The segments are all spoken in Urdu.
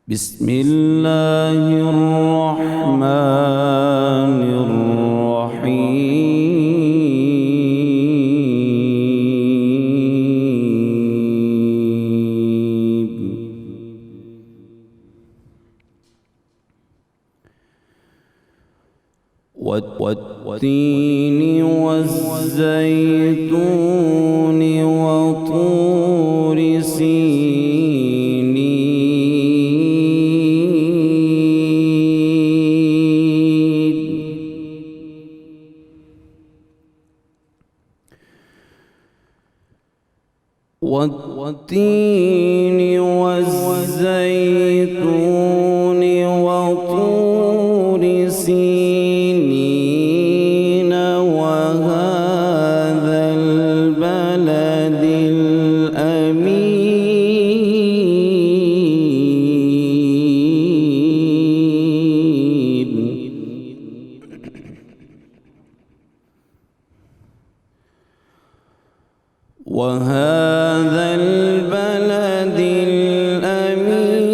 بسم الله الرحمن الرحيم والتين والزيتون وطور سينين والتين والزيتون وطور سينين وهذا البلد الأمين وهذا البلد الأمين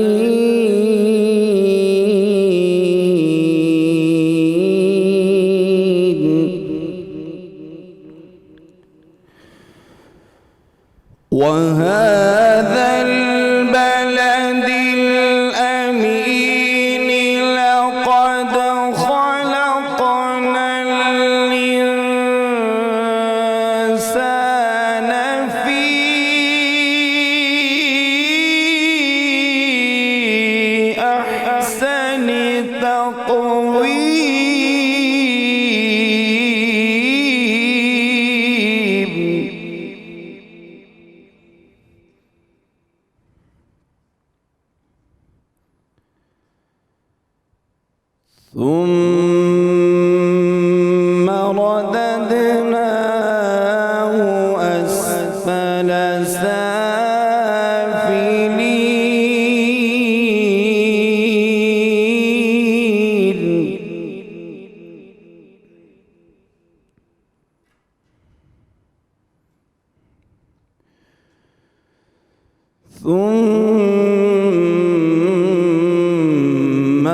وهذا البلد الأمين لقد خلقنا الإنسان في أحسن تقويم ثم رددناه أسفل سافلين ثم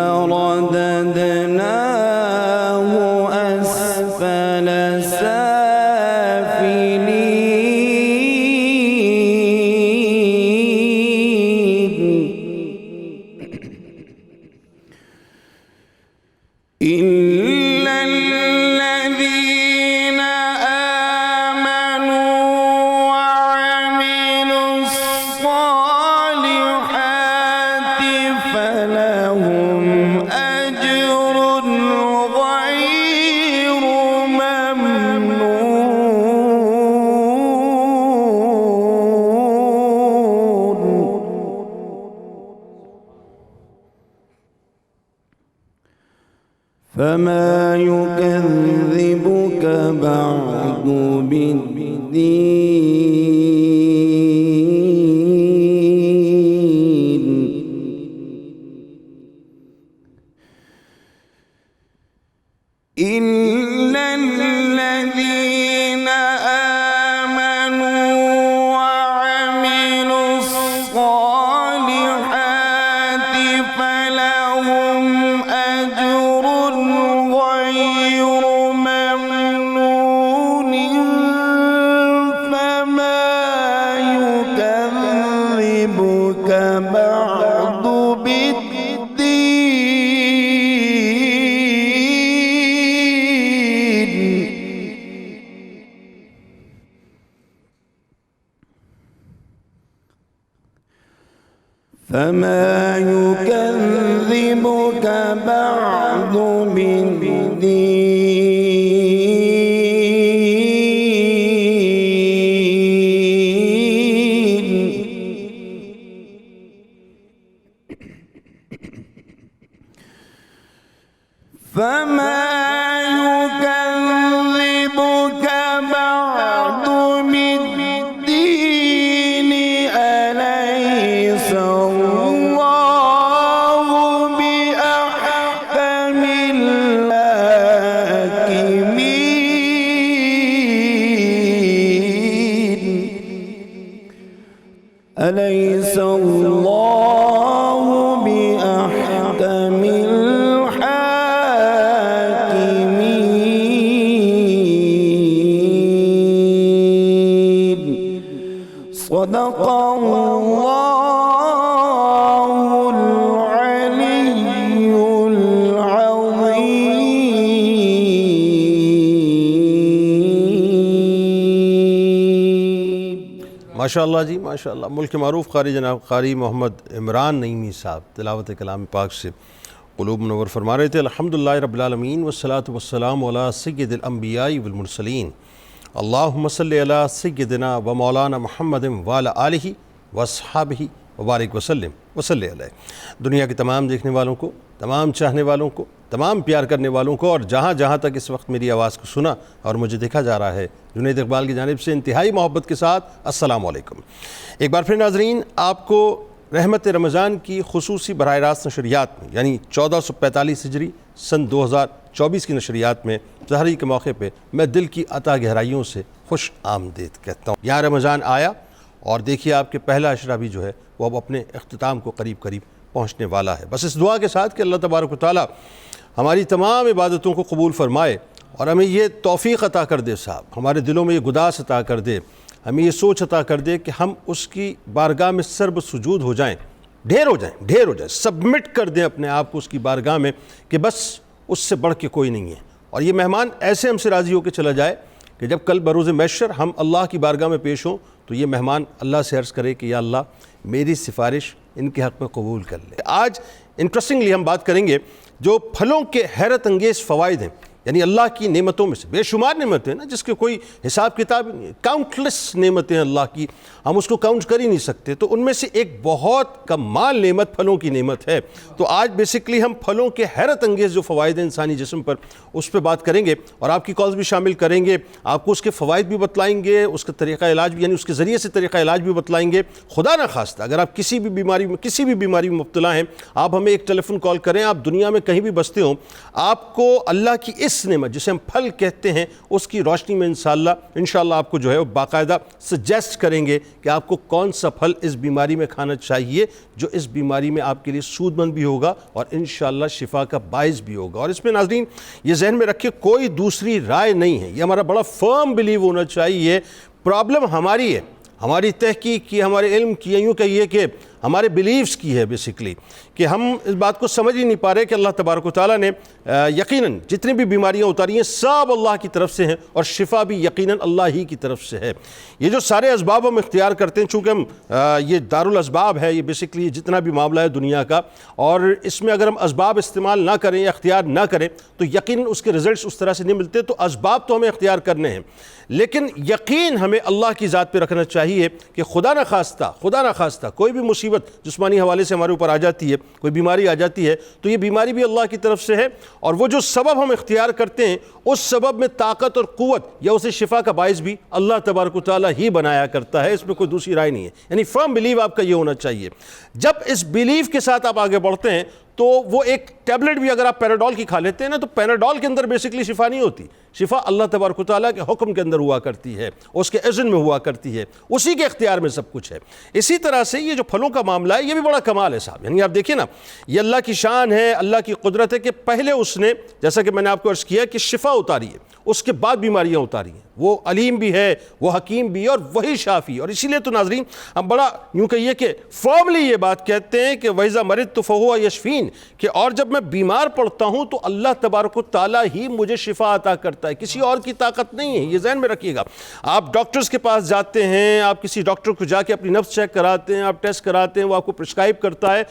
رددناه أسفل سافلين إلا الذين آمنوا وعملوا الصالحات فلهم أجر غير ممنون فما يكذبك بعد بالدين إلا الذين آمنوا وعملوا الصالحات فلهم أجر غير ممنون فما يكذبك بعد بالدين فما يكذبك بعد بالدين فما يكذبك بعد بالدين أليس الله بأحكم الحاكمين أليس الله بأحكم الحاكمين. صدق الله العلي العظيم. ماشاء اللہ جی، ماشاء اللہ. ملک معروف قاری جناب قاری محمد عمران نعیمی صاحب تلاوت کلام پاک سے قلوب منور فرما رہے تھے. الحمدللہ رب العالمین والصلاة والسلام علی سید الانبیاء والمرسلین. اللہم صلی علی سیدنا و مولانا محمد وعلی آلہ واصحابہ وبارک وسلم وصلی علیہ. دنیا کے تمام دیکھنے والوں کو، تمام چاہنے والوں کو، تمام پیار کرنے والوں کو، اور جہاں جہاں تک اس وقت میری آواز کو سنا اور مجھے دیکھا جا رہا ہے، جنید اقبال کی جانب سے انتہائی محبت کے ساتھ السلام علیکم. ایک بار پھر ناظرین، آپ کو رحمت رمضان کی خصوصی براہ راست نشریات میں، یعنی 1445 ہجری سن 2024 کی نشریات میں ظہری کے موقع پہ میں دل کی عطا گہرائیوں سے خوش آمدید کہتا ہوں. یہاں رمضان آیا اور دیکھیے آپ کے پہلا عشرہ بھی جو ہے وہ اب اپنے اختتام کو قریب قریب پہنچنے والا ہے. بس اس دعا کے ساتھ کہ اللہ تبارک و تعالیٰ ہماری تمام عبادتوں کو قبول فرمائے اور ہمیں یہ توفیق عطا کر دے صاحب، ہمارے دلوں میں یہ گداس عطا کر دے، ہمیں یہ سوچ عطا کر دے کہ ہم اس کی بارگاہ میں سرب سجود ہو جائیں، ڈھیر ہو جائیں، سبمٹ کر دیں اپنے آپ کو اس کی بارگاہ میں کہ بس اس سے بڑھ کے کوئی نہیں ہے. اور یہ مہمان ایسے ہم سے راضی ہو کے چلا جائے کہ جب کل بروز محشر ہم اللہ کی بارگاہ میں پیش ہوں تو یہ مہمان اللہ سے عرض کرے کہ یا اللہ میری سفارش ان کے حق میں قبول کر لے. آج انٹرسٹنگلی ہم بات کریں گے جو پھلوں کے حیرت انگیز فوائد ہیں، یعنی اللہ کی نعمتوں میں سے بے شمار نعمتیں ہیں نا، جس کے کوئی حساب کتاب نہیں ہے. کاؤنٹلیس نعمتیں ہیں اللہ کی، ہم اس کو کاؤنٹ کر ہی نہیں سکتے. تو ان میں سے ایک بہت کمال نعمت پھلوں کی نعمت ہے. تو آج بیسکلی ہم پھلوں کے حیرت انگیز جو فوائد ہیں انسانی جسم پر، اس پہ بات کریں گے اور آپ کی کالز بھی شامل کریں گے. آپ کو اس کے فوائد بھی بتلائیں گے، اس کا طریقہ علاج بھی، یعنی اس کے ذریعے سے طریقہ علاج بھی بتلائیں گے. خدا نہ خواستہ اگر آپ کسی بھی بیماری میں مبتلا ہیں، آپ ہمیں ایک ٹیلی فون کال کریں. آپ دنیا میں کہیں بھی بستے ہوں، آپ کو اللہ کی اس نعمت جسے ہم پھل کہتے ہیں اس کی روشنی میں انشاءاللہ آپ کو جو ہے وہ باقاعدہ سجیسٹ کریں گے کہ آپ کو کون سا پھل اس بیماری میں کھانا چاہیے جو اس بیماری میں آپ کے لیے سود مند بھی ہوگا اور انشاءاللہ شفا کا باعث بھی ہوگا. اور اس میں ناظرین یہ ذہن میں رکھیں کوئی دوسری رائے نہیں ہے، یہ ہمارا بڑا فرم بلیو ہونا چاہیے. پرابلم ہماری ہے، ہماری تحقیق کی، ہمارے علم کی، یوں کہیے کہ ہمارے بلیفز کی ہے بیسکلی، کہ ہم اس بات کو سمجھ ہی نہیں پا رہے کہ اللہ تبارک و تعالیٰ نے یقیناً جتنی بھی بیماریاں اتاری ہیں سب اللہ کی طرف سے ہیں اور شفا بھی یقیناً اللہ ہی کی طرف سے ہے. یہ جو سارے اسباب ہم اختیار کرتے ہیں، چونکہ ہم یہ دارالاسباب ہے، یہ بیسکلی جتنا بھی معاملہ ہے دنیا کا، اور اس میں اگر ہم اسباب استعمال نہ کریں یا اختیار نہ کریں تو یقیناً اس کے رزلٹس اس طرح سے نہیں ملتے. تو اسباب تو ہمیں اختیار کرنے ہیں، لیکن یقین ہمیں اللہ کی ذات پہ رکھنا چاہیے کہ خدا نہ خواستہ کوئی بھی مصیبت جسمانی حوالے سے ہمارے اوپر آ جاتی ہے، کوئی بیماری آ جاتی ہے، تو یہ بیماری بھی اللہ کی طرف سے ہے. اور وہ جو سبب ہم اختیار کرتے ہیں اس سبب میں طاقت اور قوت یا اسے شفا کا باعث بھی اللہ تبارک و تعالیٰ ہی بنایا کرتا ہے. اس میں کوئی دوسری رائے نہیں ہے. یعنی فرم بلیو آپ کا یہ ہونا چاہیے. جب اس بلیف کے ساتھ آپ آگے بڑھتے ہیں تو وہ ایک ٹیبلٹ بھی اگر آپ پیناڈول کی کھا لیتے ہیں نا، تو پیناڈول کے اندر بیسکلی شفا نہیں ہوتی. شفا اللہ تبارک و تعالیٰ کے حکم کے اندر ہوا کرتی ہے، اس کے اذن میں ہوا کرتی ہے، اسی کے اختیار میں سب کچھ ہے. اسی طرح سے یہ جو پھلوں کا معاملہ ہے یہ بھی بڑا کمال ہے صاحب. یعنی آپ دیکھیں نا، یہ اللہ کی شان ہے، اللہ کی قدرت ہے کہ پہلے اس نے، جیسا کہ میں نے آپ کو عرض کیا، کہ شفا اتاری ہے، اس کے بعد بیماریاں اتاری ہیں. وہ علیم بھی ہے، وہ حکیم بھی ہے، اور وہی شافی. اور اسی لیے تو ناظرین ہم بڑا یوں کہیے کہ فارملی یہ بات کہتے ہیں کہ وَإِذَا مَرِضْتُ فَهُوَ يَشْفِينِ، کہ اور جب میں بیمار پڑتا ہوں تو اللہ تبارک و تعالیٰ ہی مجھے شفا عطا کرتا ہے، کسی اور کی طاقت نہیں ہے. یہ ذہن میں رکھیے گا. آپ ڈاکٹرز کے پاس جاتے ہیں، آپ کسی ڈاکٹر کو جا کے اپنی نبض چیک کراتے ہیں، آپ ٹیسٹ کراتے ہیں، وہ آپ کو پرسکرائب کرتا ہے.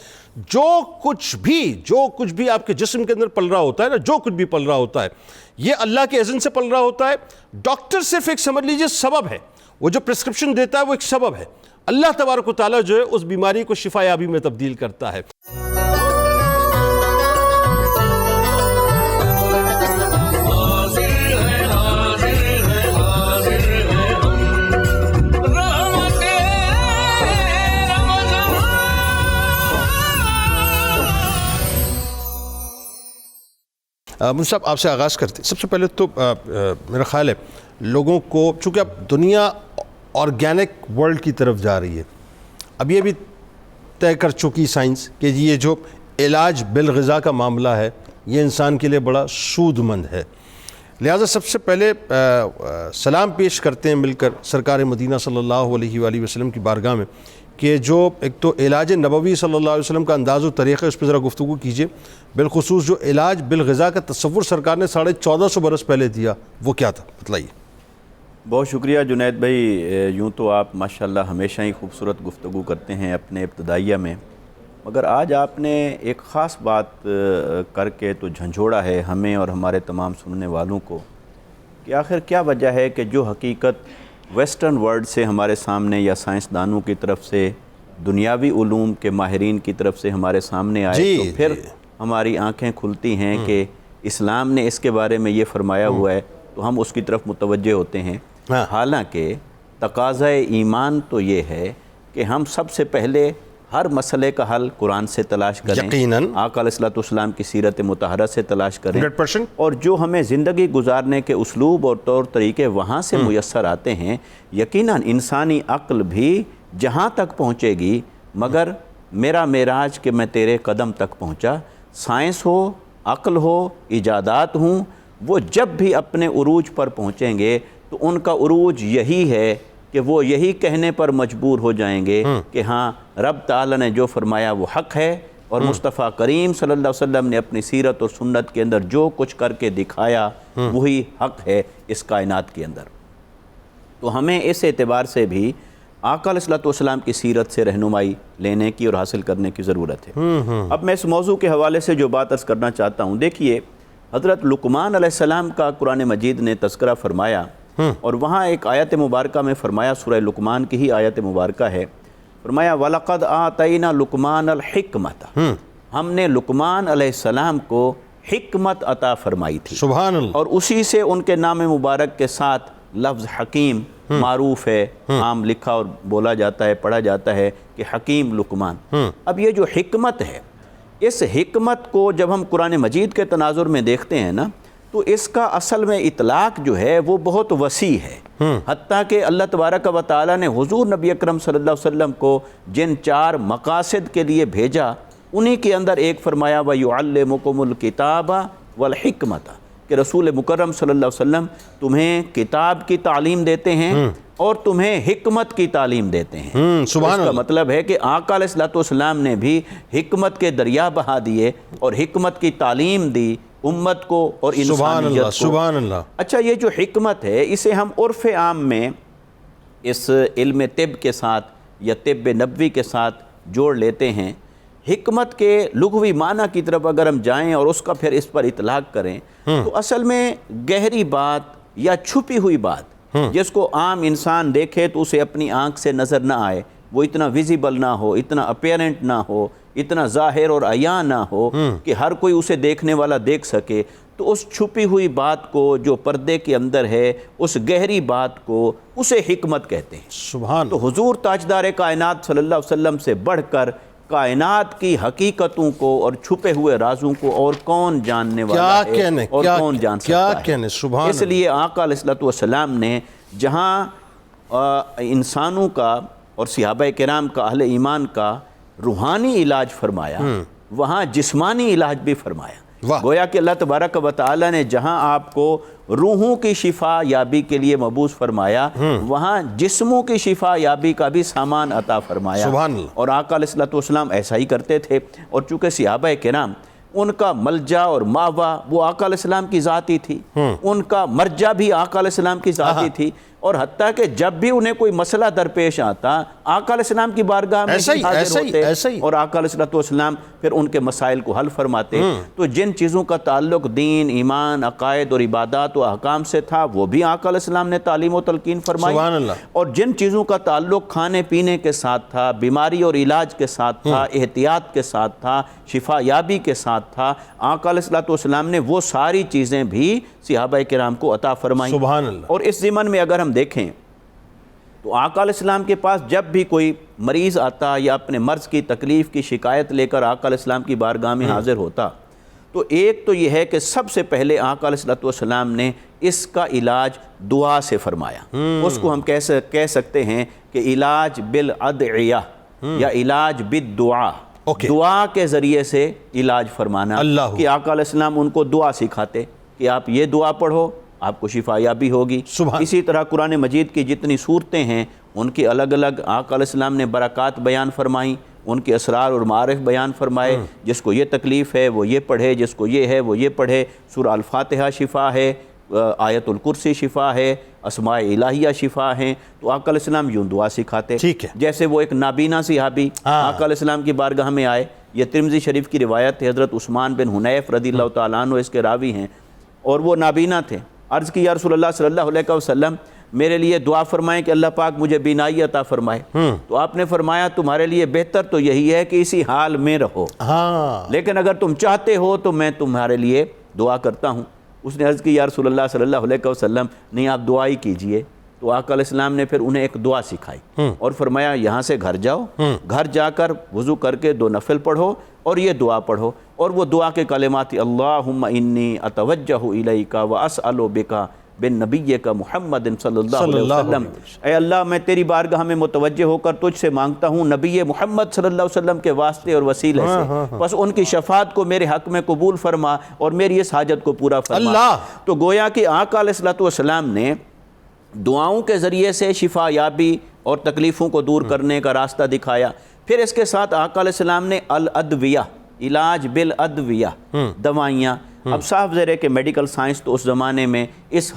جو کچھ بھی آپ کے جسم کے اندر پل رہا ہوتا ہے نا، جو کچھ بھی پل رہا ہوتا ہے یہ اللہ کے اذن سے پل رہا ہوتا ہے. ڈاکٹر صرف ایک سمجھ لیجئے سبب ہے، وہ جو پرسکرپشن دیتا ہے وہ ایک سبب ہے. اللہ تبارک و تعالیٰ جو ہے اس بیماری کو شفا یابی میں تبدیل کرتا ہے. صاحب آپ سے آغاز کرتے. سب سے پہلے تو میرا خیال ہے لوگوں کو، چونکہ اب دنیا آرگینک ورلڈ کی طرف جا رہی ہے، اب یہ بھی طے کر چکی سائنس کہ یہ جو علاج بالغذا کا معاملہ ہے یہ انسان کے لیے بڑا سود مند ہے. لہٰذا سب سے پہلے سلام پیش کرتے ہیں مل کر سرکار مدینہ صلی اللہ علیہ وآلہ وسلم کی بارگاہ میں کہ جو ایک تو علاج نبوی صلی اللہ علیہ وسلم کا انداز و طریقہ اس پہ ذرا گفتگو کیجئے. بالخصوص جو علاج بالغذا کا تصور سرکار نے 1450 برس پہلے دیا وہ کیا تھا، بتلائیے. بہت شکریہ جنید بھائی. یوں تو آپ ماشاءاللہ ہمیشہ ہی خوبصورت گفتگو کرتے ہیں اپنے ابتدائیہ میں، مگر آج آپ نے ایک خاص بات کر کے تو جھنجھوڑا ہے ہمیں اور ہمارے تمام سننے والوں کو کہ آخر کیا وجہ ہے کہ جو حقیقت ویسٹرن ورلڈ سے ہمارے سامنے یا سائنسدانوں کی طرف سے، دنیاوی علوم کے ماہرین کی طرف سے ہمارے سامنے آئے تو پھر ہماری آنکھیں کھلتی ہیں کہ اسلام نے اس کے بارے میں یہ فرمایا ہوا ہے تو ہم اس کی طرف متوجہ ہوتے ہیں. حالانکہ تقاضۂ ایمان تو یہ ہے کہ ہم سب سے پہلے ہر مسئلے کا حل قرآن سے تلاش کریں، یقیناً آقا علیہ السلام کی سیرت مطہرہ سے تلاش کریں 100%. اور جو ہمیں زندگی گزارنے کے اسلوب اور طور طریقے وہاں سے میسر آتے ہیں. یقیناً انسانی عقل بھی جہاں تک پہنچے گی، مگر میرا معراج کہ میں تیرے قدم تک پہنچا. سائنس ہو، عقل ہو، ایجادات ہوں، وہ جب بھی اپنے عروج پر پہنچیں گے تو ان کا عروج یہی ہے کہ وہ یہی کہنے پر مجبور ہو جائیں گے کہ ہاں رب تعالیٰ نے جو فرمایا وہ حق ہے، اور مصطفیٰ کریم صلی اللہ علیہ وسلم نے اپنی سیرت اور سنت کے اندر جو کچھ کر کے دکھایا وہی حق ہے اس کائنات کے اندر. تو ہمیں اس اعتبار سے بھی آقا علیہ السلام کی سیرت سے رہنمائی لینے کی اور حاصل کرنے کی ضرورت ہے. اب میں اس موضوع کے حوالے سے جو بات عرض کرنا چاہتا ہوں، دیکھیے حضرت لقمان علیہ السلام کا قرآن مجید نے تذکرہ فرمایا، اور وہاں ایک آیت مبارکہ میں فرمایا، سورہ لقمان کی ہی آیت مبارکہ ہے، فرمایا وَلَقَدْ آتَيْنَا لُقْمَانَ الْحِكْمَةَ، ہم نے لقمان علیہ السلام کو حکمت عطا فرمائی تھی. سبحان اللہ. اور اسی سے ان کے نام مبارک کے ساتھ لفظ حکیم معروف ہے، عام لکھا اور بولا جاتا ہے، پڑھا جاتا ہے کہ حکیم لقمان. اب یہ جو حکمت ہے، اس حکمت کو جب ہم قرآن مجید کے تناظر میں دیکھتے ہیں نا تو اس کا اصل میں اطلاق جو ہے وہ بہت وسیع ہے. حتیٰ کہ اللہ تبارک و تعالیٰ نے حضور نبی اکرم صلی اللہ علیہ وسلم کو جن 4 مقاصد کے لیے بھیجا انہی کے اندر ایک فرمایا وَيُعَلِّمُكُمُ الْكِتَابَ وَالْحِكْمَةَ، کہ رسول مکرم صلی اللہ علیہ وسلم تمہیں کتاب کی تعلیم دیتے ہیں اور تمہیں حکمت کی تعلیم دیتے ہیں. اس کا مطلب ہے کہ آقا علیہ السلام نے بھی حکمت کے دریا بہا دیے اور حکمت کی تعلیم دی امت کو اور انسانیت کو. سبحان اللہ. اچھا، یہ جو حکمت ہے اسے ہم عرف عام میں اس علم طب کے ساتھ یا طب نبوی کے ساتھ جوڑ لیتے ہیں. حکمت کے لغوی معنی کی طرف اگر ہم جائیں اور اس کا پھر اس پر اطلاق کریں تو اصل میں گہری بات یا چھپی ہوئی بات جس کو عام انسان دیکھے تو اسے اپنی آنکھ سے نظر نہ آئے، وہ اتنا ویزیبل نہ ہو، اتنا اپیرنٹ نہ ہو، اتنا ظاہر اور عیاں نہ ہو کہ ہر کوئی اسے دیکھنے والا دیکھ سکے، تو اس چھپی ہوئی بات کو جو پردے کے اندر ہے، اس گہری بات کو، اسے حکمت کہتے ہیں. سبحان. تو حضور تاجدار کائنات صلی اللہ علیہ وسلم سے بڑھ کر کائنات کی حقیقتوں کو اور چھپے ہوئے رازوں کو اور کون جاننے والا ہے اور کون جان سکتا ہے. سبحان. اس لیے آقا علیہ السلام نے جہاں انسانوں کا اور صحابہ کرام کا، اہل ایمان کا روحانی علاج فرمایا، وہاں جسمانی علاج بھی فرمایا. گویا کہ اللہ تبارک و تعالی نے جہاں آپ کو روحوں کی شفا یابی کے لیے مبعوث فرمایا، وہاں جسموں کی شفا یابی کا بھی سامان عطا فرمایا. اور آقا علیہ السلام ایسا ہی کرتے تھے. اور چونکہ صحابہ کرام ان کا ملجا اور ماوا وہ آقا علیہ السلام کی ذاتی تھی، ان کا مرجع بھی آقا علیہ السلام کی ذاتی تھی. اور حتیٰ کہ جب بھی انہیں کوئی مسئلہ درپیش آتا آقا علیہ السلام کی بارگاہ میں حاضر ہوتے اور آقا علیہ السلام پھر ان کے مسائل کو حل فرماتے. تو جن چیزوں کا تعلق دین، ایمان، عقائد اور عبادات و احکام سے تھا وہ بھی آقا علیہ السلام نے تعلیم و تلقین فرمائی. اور جن چیزوں کا تعلق کھانے پینے کے ساتھ تھا، بیماری اور علاج کے ساتھ تھا، احتیاط کے ساتھ تھا، شفا یابی کے ساتھ تھا، آقا علیہ السلام نے وہ ساری چیزیں بھی صحابہ کرام کو عطا فرمائی. اور اس ضمن میں اگر ہم دیکھیں تو آقا علیہ السلام کے پاس جب بھی کوئی مریض آتا یا اپنے مرض کی تکلیف کی شکایت لے کر آقا علیہ السلام کی بارگاہ میں حاضر ہوتا تو ایک تو یہ ہے کہ سب سے پہلے آقا علیہ السلام نے اس کا علاج دعا سے فرمایا. اس کو ہم کہہ سکتے ہیں کہ علاج بالادعیہ، یا علاج بالدعا، دعا کے ذریعے سے علاج فرمانا، کہ آقا علیہ السلام ان کو دعا سکھاتے کہ آپ یہ دعا پڑھو آپ کو شفا یابی ہوگی۔ اسی طرح قرآن مجید کی جتنی صورتیں ہیں ان کی الگ الگ آقا علیہ السلام نے برکات بیان فرمائیں، ان کے اسرار اور معارف بیان فرمائے، جس کو یہ تکلیف ہے وہ یہ پڑھے، جس کو یہ ہے وہ یہ پڑھے۔ سورہ الفاتحہ شفا ہے، آیت الکرسی شفا ہے، اسماء الہیہ شفا ہیں۔ تو آقا علیہ السلام یوں دعا سکھاتے، جیسے وہ ایک نابینا صحابی آقا علیہ السلام کی بارگاہ میں آئے، یہ ترمذی شریف کی روایت ہے، حضرت عثمان بن حنیف رضی اللہ تعالیٰ عنہ اس کے راوی ہیں، اور وہ نابینا تھے۔ عرض کی یا رسول اللہ صلی اللہ علیہ وسلم میرے لیے دعا فرمائیں کہ اللہ پاک مجھے بینائی عطا فرمائے۔ تو آپ نے فرمایا تمہارے لیے بہتر تو یہی ہے کہ اسی حال میں رہو، لیکن اگر تم چاہتے ہو تو میں تمہارے لیے دعا کرتا ہوں۔ اس نے عرض کی یا رسول اللہ صلی اللہ علیہ وسلم نہیں آپ دعا ہی کیجئے۔ تو آقا علیہ السلام نے پھر انہیں ایک دعا سکھائی اور فرمایا یہاں سے گھر جاؤ، گھر جا کر وضو کر کے 2 نفل پڑھو اور یہ دعا پڑھو، اور وہ دعا کے کلمات اللہم انی اتوجہ الیک واسأل بک بالنبیک محمد صلی اللہ علیہ وسلم، اے اللہ میں تیری بارگاہ میں متوجہ ہو کر تجھ سے مانگتا ہوں نبی محمد صلی اللہ علیہ وسلم کے واسطے اور وسیلے سے، بس ان کی شفاعت کو میرے حق میں قبول فرما اور میری اس حاجت کو پورا فرما۔ تو گویا کہ آقا علیہ السلام نے دعاؤں کے ذریعے سے شفا یابی اور تکلیفوں کو دور کرنے کا راستہ دکھایا۔ پھر اس کے ساتھ آقا علیہ السلام نے الادویہ، علاج بالادویہ، دوائیاں۔ اب صاف ظاہر ہے کہ میڈیکل سائنس تو اس زمانے میں اس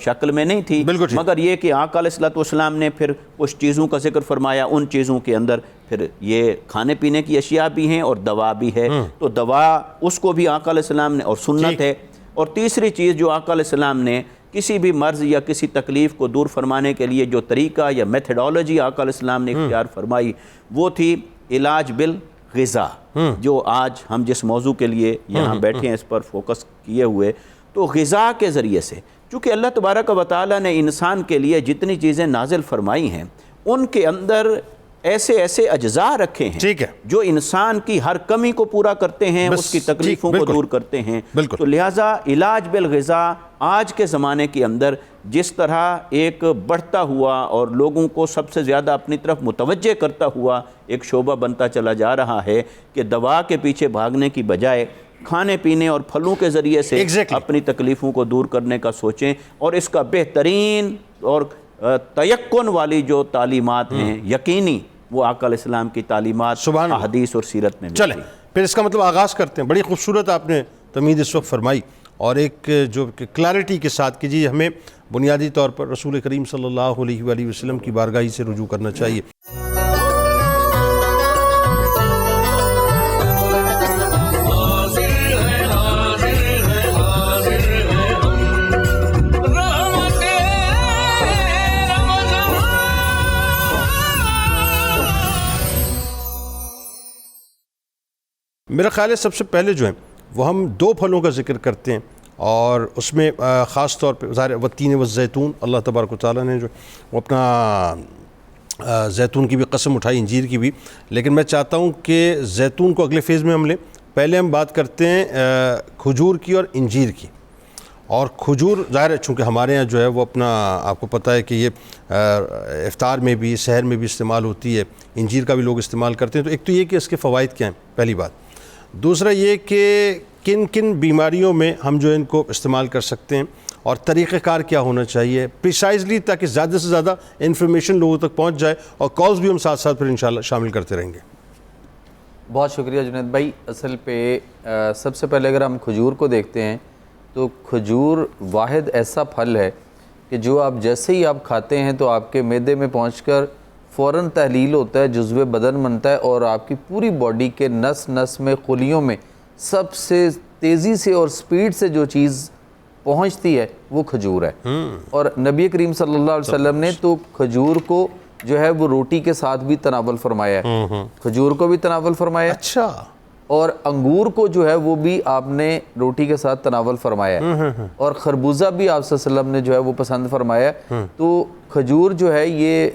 شکل میں نہیں تھی، مگر یہ کہ آقا علیہ السلام نے پھر کچھ چیزوں کا ذکر فرمایا، ان چیزوں کے اندر پھر یہ کھانے پینے کی اشیاء بھی ہیں اور دوا بھی ہے، تو دوا اس کو بھی آقا علیہ السلام نے، اور سنت ہے۔ اور تیسری چیز جو آقا علیہ السلام نے کسی بھی مرض یا کسی تکلیف کو دور فرمانے کے لیے جو طریقہ یا میتھڈالوجی آقا علیہ السلام نے اختیار فرمائی وہ تھی علاج بالغذا، جو آج ہم جس موضوع کے لیے یہاں بیٹھے ہیں اس پر فوکس کیے ہوئے۔ تو غذا کے ذریعے سے، چونکہ اللہ تبارک و تعالیٰ نے انسان کے لیے جتنی چیزیں نازل فرمائی ہیں ان کے اندر ایسے ایسے اجزاء رکھے ہیں جو انسان کی ہر کمی کو پورا کرتے ہیں، اس کی تکلیفوں کو دور کرتے ہیں۔ تو لہٰذا علاج بالغذا آج کے زمانے کے اندر جس طرح ایک بڑھتا ہوا اور لوگوں کو سب سے زیادہ اپنی طرف متوجہ کرتا ہوا ایک شعبہ بنتا چلا جا رہا ہے کہ دوا کے پیچھے بھاگنے کی بجائے کھانے پینے اور پھلوں کے ذریعے سے اپنی تکلیفوں کو دور کرنے کا سوچیں، اور اس کا بہترین اور تیقن والی جو تعلیمات ہیں یقینی وہ آقا علیہ السلام کی تعلیمات حدیث اور سیرت میں چلیں پھر اس کا مطلب آغاز کرتے ہیں۔ بڑی خوبصورت آپ نے تمہید اس وقت فرمائی، اور ایک جو کلیئرٹی کے ساتھ کہ جی ہمیں بنیادی طور پر رسول کریم صلی اللہ علیہ وآلہ وسلم کی بارگاہی سے رجوع کرنا چاہیے۔ میرا خیال ہے سب سے پہلے جو ہیں وہ ہم 2 پھلوں کا ذکر کرتے ہیں، اور اس میں خاص طور پہ ظاہر والتین والزیتون، اللہ تبارک و تعالیٰ نے جو وہ اپنا زیتون کی بھی قسم اٹھائی، انجیر کی بھی، لیکن میں چاہتا ہوں کہ زیتون کو اگلے فیز میں ہم لیں۔ پہلے ہم بات کرتے ہیں کھجور کی اور انجیر کی۔ اور کھجور ظاہر ہے چونکہ ہمارے ہاں جو ہے وہ اپنا آپ کو پتہ ہے کہ یہ افطار میں بھی سحر میں بھی استعمال ہوتی ہے، انجیر کا بھی لوگ استعمال کرتے ہیں۔ تو ایک تو یہ کہ اس کے فوائد کیا ہیں، پہلی بات۔ دوسرا یہ کہ کن کن بیماریوں میں ہم جو ان کو استعمال کر سکتے ہیں، اور طریقہ کار کیا ہونا چاہیے پریسائزلی، تاکہ زیادہ سے زیادہ انفارمیشن لوگوں تک پہنچ جائے، اور کالز بھی ہم ساتھ ساتھ پھر انشاءاللہ شامل کرتے رہیں گے۔ بہت شکریہ جنید بھائی۔ اصل پہ سب سے پہلے اگر ہم کھجور کو دیکھتے ہیں تو کھجور واحد ایسا پھل ہے کہ جو آپ جیسے ہی آپ کھاتے ہیں تو آپ کے معدے میں پہنچ کر فوراً تحلیل ہوتا ہے، جزو بدن بنتا ہے، اور آپ کی پوری باڈی کے نس نس میں، خلیوں میں سب سے تیزی سے اور سپیڈ سے جو چیز پہنچتی ہے وہ کھجور ہے۔ اور نبی کریم صلی اللہ علیہ وسلم نے تو کھجور کو جو ہے وہ روٹی کے ساتھ بھی تناول فرمایا ہے، کھجور کو بھی تناول فرمایا، اچھا، اور انگور کو جو ہے وہ بھی آپ نے روٹی کے ساتھ تناول فرمایا ہے، اور خربوزہ بھی آپ صلی اللہ علیہ وسلم نے جو ہے وہ پسند فرمایا ہے۔ تو کھجور جو ہے یہ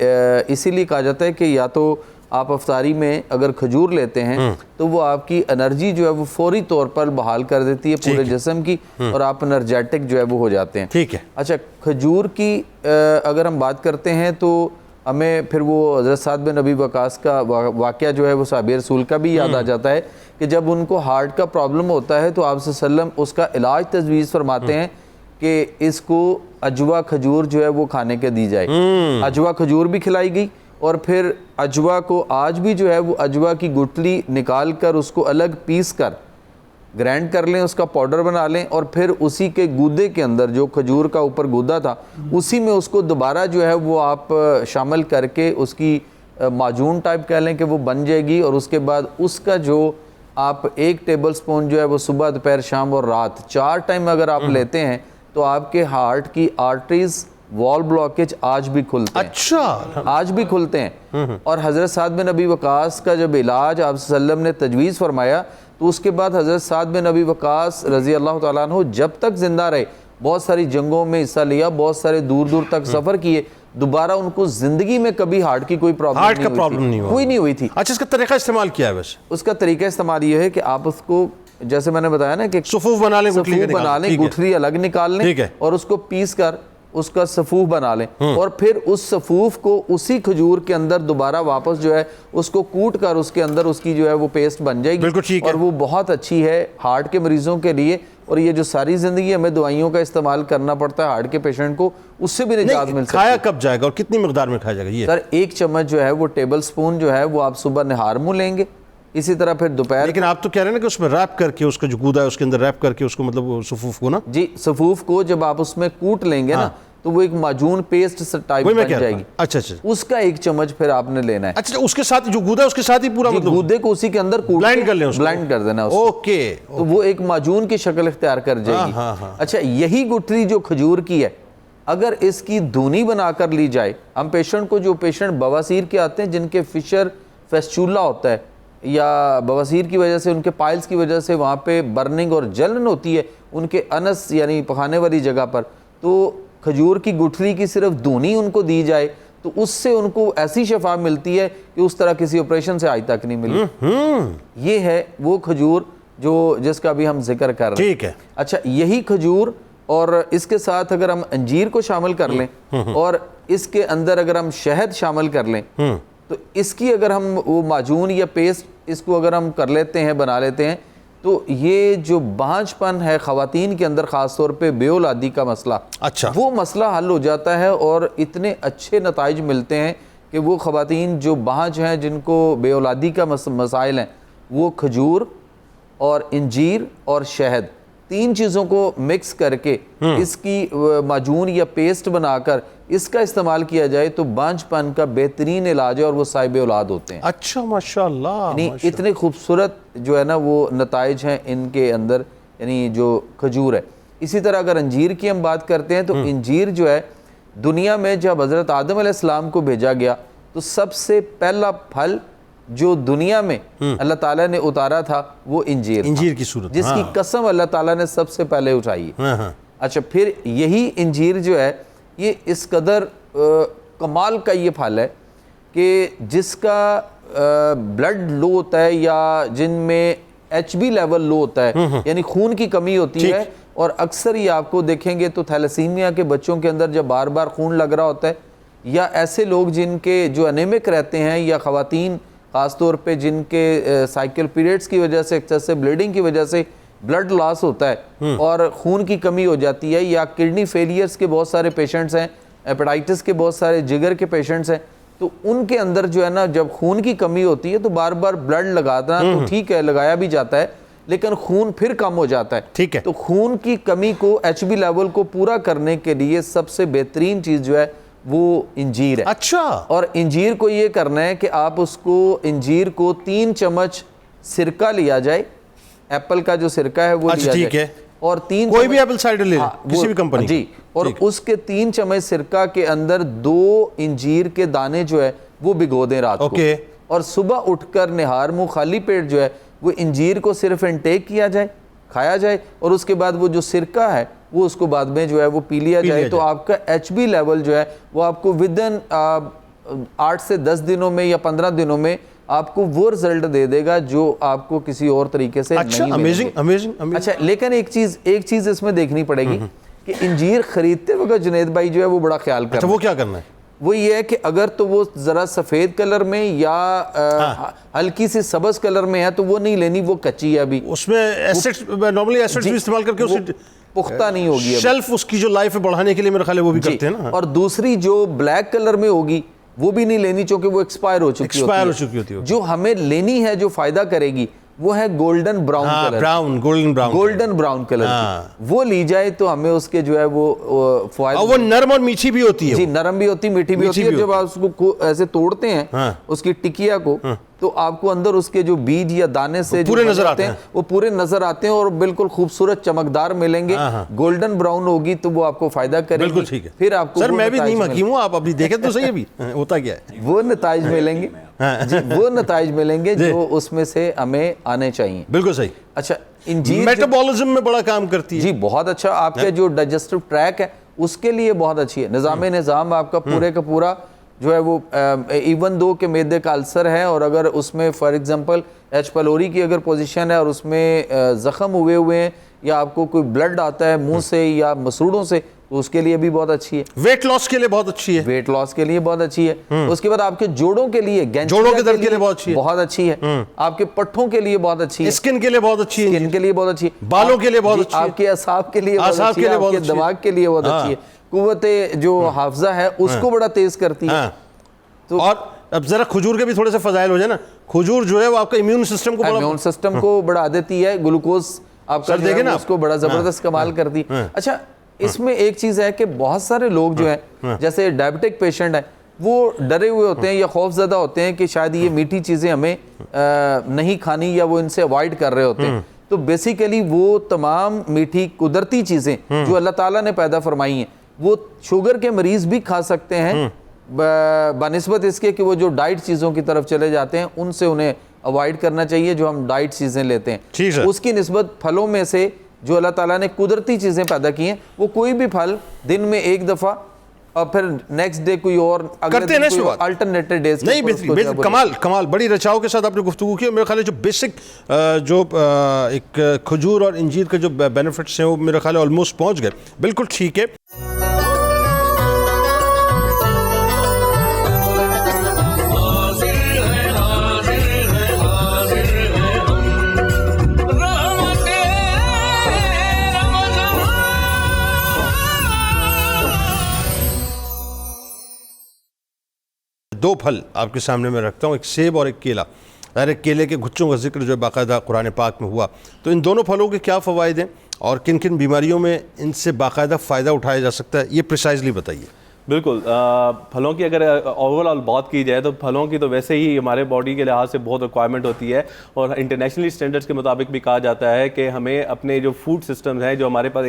اسی لیے کہا جاتا ہے کہ یا تو آپ افطاری میں اگر کھجور لیتے ہیں تو وہ آپ کی انرجی جو ہے وہ فوری طور پر بحال کر دیتی ہے پورے جسم کی، اور آپ انرجیٹک جو ہے وہ ہو جاتے ہیں۔ ٹھیک ہے۔ اچھا، کھجور کی اگر ہم بات کرتے ہیں تو ہمیں پھر وہ حضرت سعد بن ابی وقاص کا واقعہ جو ہے وہ صحابی رسول کا بھی یاد آ جاتا ہے کہ جب ان کو ہارٹ کا پرابلم ہوتا ہے تو آپ صلی اللہ علیہ وسلم اس کا علاج تجویز فرماتے ہیں کہ اس کو عجوا کھجور جو ہے وہ کھانے کے دی جائے. عجوا کھجور بھی کھلائی گئی اور پھر عجوا کو آج بھی جو ہے وہ عجوا کی گٹلی نکال کر اس کو الگ پیس کر گرینڈ کر لیں, اس کا پاؤڈر بنا لیں اور پھر اسی کے گودے کے اندر جو کھجور کا اوپر گودا تھا اسی میں اس کو دوبارہ جو ہے وہ آپ شامل کر کے اس کی معجون ٹائپ کہہ لیں کہ وہ بن جائے گی. اور اس کے بعد اس کا جو آپ 1 ٹیبل سپون جو ہے وہ صبح دوپہر شام اور رات 4 ٹائم اگر آپ لیتے ہیں تو آپ کے ہارٹ کی آرٹریز وال بلاکیج آج بھی کھلتے ہیں. اچھا, آج بھی کھلتے ہیں. اور حضرت سعد بن ابی وقاص کا جب علاج آپ صلی اللہ علیہ وسلم نے تجویز فرمایا تو اس کے بعد حضرت سعد بن ابی وقاص رضی اللہ تعالیٰ عنہ جب تک زندہ رہے بہت ساری جنگوں میں حصہ لیا, بہت سارے دور دور تک سفر کیے, دوبارہ ان کو زندگی میں کبھی ہارٹ کی کوئی پرابلم نہیں ہوئی تھی. اچھا, اس کا طریقہ استعمال کیا ہے ویسے؟ اس کا طریقہ استعمال یہ ہے کہ آپ اس کو جیسے میں نے بتایا نا کہ صفوف بنا لیں, گٹھلی الگ نکال لیں اور اس کو پیس کر اس کا صفوف بنا لیں اور پھر اس صفوف کو اسی کھجور کے اندر دوبارہ واپس جو ہے اس کو کوٹ کر اس کے اندر اس کی جو ہے وہ پیسٹ بن جائے گی اور وہ بہت اچھی ہے ہارٹ کے مریضوں کے لیے. اور یہ جو ساری زندگی ہمیں دوائیوں کا استعمال کرنا پڑتا ہے ہارٹ کے پیشنٹ کو, اس سے بھی نجات مل سکتی ہے. کھایا کب جائے گا اور کتنی مقدار میں کھایا جائے گا یہ؟ سر 1 چمچ جو ہے وہ ٹیبل سپون جو ہے وہ آپ صبح نہار منہ لیں گے, اسی طرح پھر دوپہر. لیکن آپ تو کہہ رہے ہیں نا کہ اس میں ریپ کر کے اس کا جو گودا ہے اس کے اندر ریپ کر کے اس کو مطلب صفوف کو نا جی صفوف کو جب آپ اس میں کوٹ لیں گے نا تو وہ ایک معجون پیسٹ ٹائپ بن جائے گی. اچھا اچھا, اس کا 1 چمچ پھر آپ نے لینا ہے. اچھا, اس کے ساتھ جو گودا ہے اس کے ساتھ ہی پورا مطلب گودے کو اسی کے اندر بلائنڈ کر لیں, بلائنڈ کر دینا. اوکے, تو وہ ایک معجون کی شکل اختیار کر جائے گی. اچھا, یہی گٹھلی جو کھجور کی ہے اگر اس کی دھونی بنا کر لی جائے, ہم پیشنٹ کو جو پیشنٹ بواسیر کے آتے ہیں جن کے فشر فیسچولا ہوتا ہے یا بواسیر کی وجہ سے ان کے پائلز کی وجہ سے وہاں پہ برننگ اور جلن ہوتی ہے ان کے انس یعنی پخانے والی جگہ پر, تو کھجور کی گٹھلی کی صرف دھونی ان کو دی جائے تو اس سے ان کو ایسی شفا ملتی ہے کہ اس طرح کسی آپریشن سے آج تک نہیں ملی. یہ ہے وہ کھجور جو جس کا بھی ہم ذکر کر رہے ہیں. ٹھیک ہے. اچھا, یہی کھجور اور اس کے ساتھ اگر ہم انجیر کو شامل کر لیں اور اس کے اندر اگر ہم شہد شامل کر لیں تو اس کی اگر ہم وہ معجون یا پیسٹ اس کو اگر ہم کر لیتے ہیں بنا لیتے ہیں تو یہ جو بانجھ پن ہے خواتین کے اندر خاص طور پہ بے اولادی کا مسئلہ, اچھا وہ مسئلہ حل ہو جاتا ہے اور اتنے اچھے نتائج ملتے ہیں کہ وہ خواتین جو بانجھ ہیں جن کو بے اولادی کا مسائل ہیں وہ کھجور اور انجیر اور شہد 3 چیزوں کو مکس کر کے اس کی معجون یا پیسٹ بنا کر اس کا استعمال کیا جائے تو بانجھ پن کا بہترین علاج ہے اور وہ صاحب اولاد ہوتے ہیں. اچھا, ماشاءاللہ, یعنی اتنے خوبصورت جو ہے نا وہ نتائج ہیں ان کے اندر, یعنی جو کھجور ہے. اسی طرح اگر انجیر کی ہم بات کرتے ہیں تو انجیر جو ہے دنیا میں جب حضرت آدم علیہ السلام کو بھیجا گیا تو سب سے پہلا پھل جو دنیا میں اللہ تعالیٰ نے اتارا تھا وہ انجیر کی صورت, جس کی قسم اللہ تعالیٰ نے سب سے پہلے اٹھائی ہے. اچھا, پھر یہی انجیر جو ہے یہ اس قدر کمال کا یہ پھل ہے کہ جس کا بلڈ لو ہوتا ہے یا جن میں HB لیول لو ہوتا ہے یعنی خون کی کمی ہوتی ہے, اور اکثر ہی آپ کو دیکھیں گے تو تھیلیسیمیا کے بچوں کے اندر جب بار بار خون لگ رہا ہوتا ہے یا ایسے لوگ جن کے جو انیمک رہتے ہیں یا خواتین خاص طور پہ جن کے سائیکل پیریڈز کی وجہ سے ایکسیسو بلیڈنگ کی وجہ سے بلڈ لاس ہوتا ہے اور خون کی کمی ہو جاتی ہے, یا کڈنی فیلیئرز کے بہت سارے پیشنٹس ہیں, ہیپاٹائٹس کے بہت سارے جگر کے پیشنٹس ہیں, تو ان کے اندر جو ہے نا جب خون کی کمی ہوتی ہے تو بار بار بلڈ لگانا تو ٹھیک ہے لگایا بھی جاتا ہے لیکن خون پھر کم ہو جاتا ہے. ٹھیک ہے. تو خون کی کمی کو HB لیول کو پورا کرنے کے لیے سب سے بہترین چیز جو ہے وہ انجیر ہے. اچھا, اور انجیر کو یہ کرنا ہے کہ آپ اس کو انجیر کو 3 چمچ سرکہ لیا جائے, ایپل کا جو سرکہ ہے وہ لیا جائے اور 3 کوئی بھی ایپل سائڈر لے کسی بھی کمپنی جی, اور اس کے 3 چمچ سرکہ کے اندر 2 انجیر کے دانے جو ہے وہ بھگو دیں رات کو, اور صبح اٹھ کر نہار منہ خالی پیٹ جو ہے وہ انجیر کو صرف انٹیک کیا جائے, کھایا جائے, اور اس کے بعد وہ جو سرکہ ہے وہ اس کو بعد میں جو ہے وہ پی لیا جائے. تو آپ کا HB لیول جو ہے وہ آپ کو ودن 8 سے 10 دنوں میں یا 15 دنوں میں آپ کو وہ رزلٹ دے دے گا جو آپ کو کسی اور طریقے سے نہیں ملے گا. اچھا, لیکن ایک چیز اس میں دیکھنی پڑے گی کہ انجیر خریدتے وقت جنید بھائی جو ہے وہ بڑا خیال کرنا. وہ کیا کرنا ہے؟ وہ یہ ہے کہ اگر تو وہ ذرا سفید کلر میں یا ہلکی سی سبز کلر میں ہے تو وہ نہیں لینی, وہ کچی ہے ابھی, اس میں ایسڈ نارملی ایسڈ بھی استعمال کر کے اسے پختہ نہیں ہوگی, شیلف اس کی جو لائف ہے بڑھانے کے لیے میرا خیال ہے وہ بھی کرتے ہیں نا. اور دوسری جو بلیک کلر میں ہوگی وہ بھی نہیں لینی چونکہ وہ ایکسپائر ہو چکی ہوتی ہے. جو ہمیں لینی ہے جو فائدہ کرے گی وہ ہے golden brown colour, golden brown colour, وہ لی جائے تو ہمیں اس کے جو ہے وہ فوائد, وہ نرم اور میٹھی بھی ہوتی ہے, جی نرم بھی ہوتی, میٹھی بھی ہوتی ہے. جب آپ اس کو ایسے توڑتے ہیں اس کی ٹکیا کو تو آپ کو اندر اس کے جو بیج یا دانے سے پورے نظر آتے ہیں, وہ پورے نظر آتے ہیں اور بالکل خوبصورت چمکدار ملیں گے. گولڈن براؤن ہوگی تو وہ آپ کو فائدہ کرے گی. بالکل ٹھیک ہے. پھر آپ کو سر میں بھی نہیں حکیم ہوں, آپ ابھی دیکھیں تو صحیح ابھی ہوتا کیا ہے, وہ نتائج ملیں گے, جی وہ نتائج ملیں گے جو اس میں سے ہمیں آنے چاہیے. بالکل صحیح. اچھا انجیر میٹابولزم میں بڑا کام کرتی ہے. جی بہت اچھا, آپ کا جو ڈائجسٹو ٹریک ہے اس کے لیے بہت اچھی ہے. نظام آپ کا پورے کا پورا جو ہے وہ ایون دو کہ معدے کا السر ہے اور اگر اس میں فار ایگزامپل ایچ پیلوری کی اگر پوزیشن ہے اور اس میں زخم ہوئے ہیں یا آپ کو کوئی بلڈ آتا ہے منہ سے یا مسوڑوں سے تو اس کے لیے بھی بہت اچھی ہے. ویٹ لاس کے لیے بہت اچھی ہے, ویٹ لاس کے لیے بہت اچھی ہے. اس کے بعد آپ کے جوڑوں کے لیے, جوڑوں کے درد کے لیے بہت اچھی ہے, آپ کے پٹھوں کے لیے بہت اچھی ہے, اسکن کے لیے بہت اچھی ہے, اسکن کے لیے بہت اچھی ہے, بالوں کے لیے بہت اچھی ہے, آپ کے اعصاب کے لیے بہت اچھی ہے, آپ کے دماغ کے لیے بہت اچھی ہے, قوت جو حافظہ ہے اس کو بڑا تیز کرتی ہے. اور اب ذرا کھجور کے بھی تھوڑے سے فضائل ہو جائے نا, کھجور جو ہے وہ آپ کا امیون سسٹم کو بڑھا دیتی ہے, گلوکوز آپ کا دیکھیں نا اس کو بڑا زبردست کمال کرتی. اچھا اس میں ایک چیز ہے کہ بہت سارے لوگ جو ہیں جیسے ڈائبٹک پیشنٹ ہیں وہ ڈرے ہوئے ہوتے ہیں یا خوف زدہ ہوتے ہیں کہ شاید یہ میٹھی چیزیں ہمیں نہیں کھانی یا وہ ان سے اوائڈ کر رہے ہوتے ہیں. تو بیسیکلی وہ تمام میٹھی قدرتی چیزیں جو اللہ تعالیٰ نے پیدا فرمائی ہیں وہ شوگر کے مریض بھی کھا سکتے ہیں بنسبت اس کے کہ وہ جو ڈائٹ چیزوں کی طرف چلے جاتے ہیں ان سے انہیں اوائڈ کرنا چاہیے جو ہم ڈائٹ چیزیں لیتے ہیں. اس کی نسبت پھلوں میں سے جو اللہ تعالیٰ نے قدرتی چیزیں پیدا کی ہیں وہ کوئی بھی پھل دن میں ایک دفعہ اور پھر نیکسٹ ڈے کوئی اور الٹرنیٹو ڈیز. نہیں کمال بڑی رچاؤ کے ساتھ آپ نے گفتگو کی. میرے خیال ہے جو بیسک جو ایک کھجور اور انجیر کے جو بینیفٹس ہیں وہ میرے خیال ہے آلموسٹ پہنچ گئے. بالکل ٹھیک ہے. دو پھل آپ کے سامنے میں رکھتا ہوں, ایک سیب اور ایک کیلا. ظاہر ہے کیلے کے گچھوں کا ذکر جو ہے باقاعدہ قرآن پاک میں ہوا, تو ان دونوں پھلوں کے کیا فوائد ہیں اور کن کن بیماریوں میں ان سے باقاعدہ فائدہ اٹھایا جا سکتا ہے, یہ پریسائزلی بتائیے. بالکل, پھلوں کی اگر اوور آل بات کی جائے تو پھلوں کی تو ویسے ہی ہمارے باڈی کے لحاظ سے بہت ریکوائرمنٹ ہوتی ہے اور انٹرنیشنلی اسٹینڈرڈس کے مطابق بھی کہا جاتا ہے کہ ہمیں اپنے جو فوڈ سسٹمز ہیں جو ہمارے پاس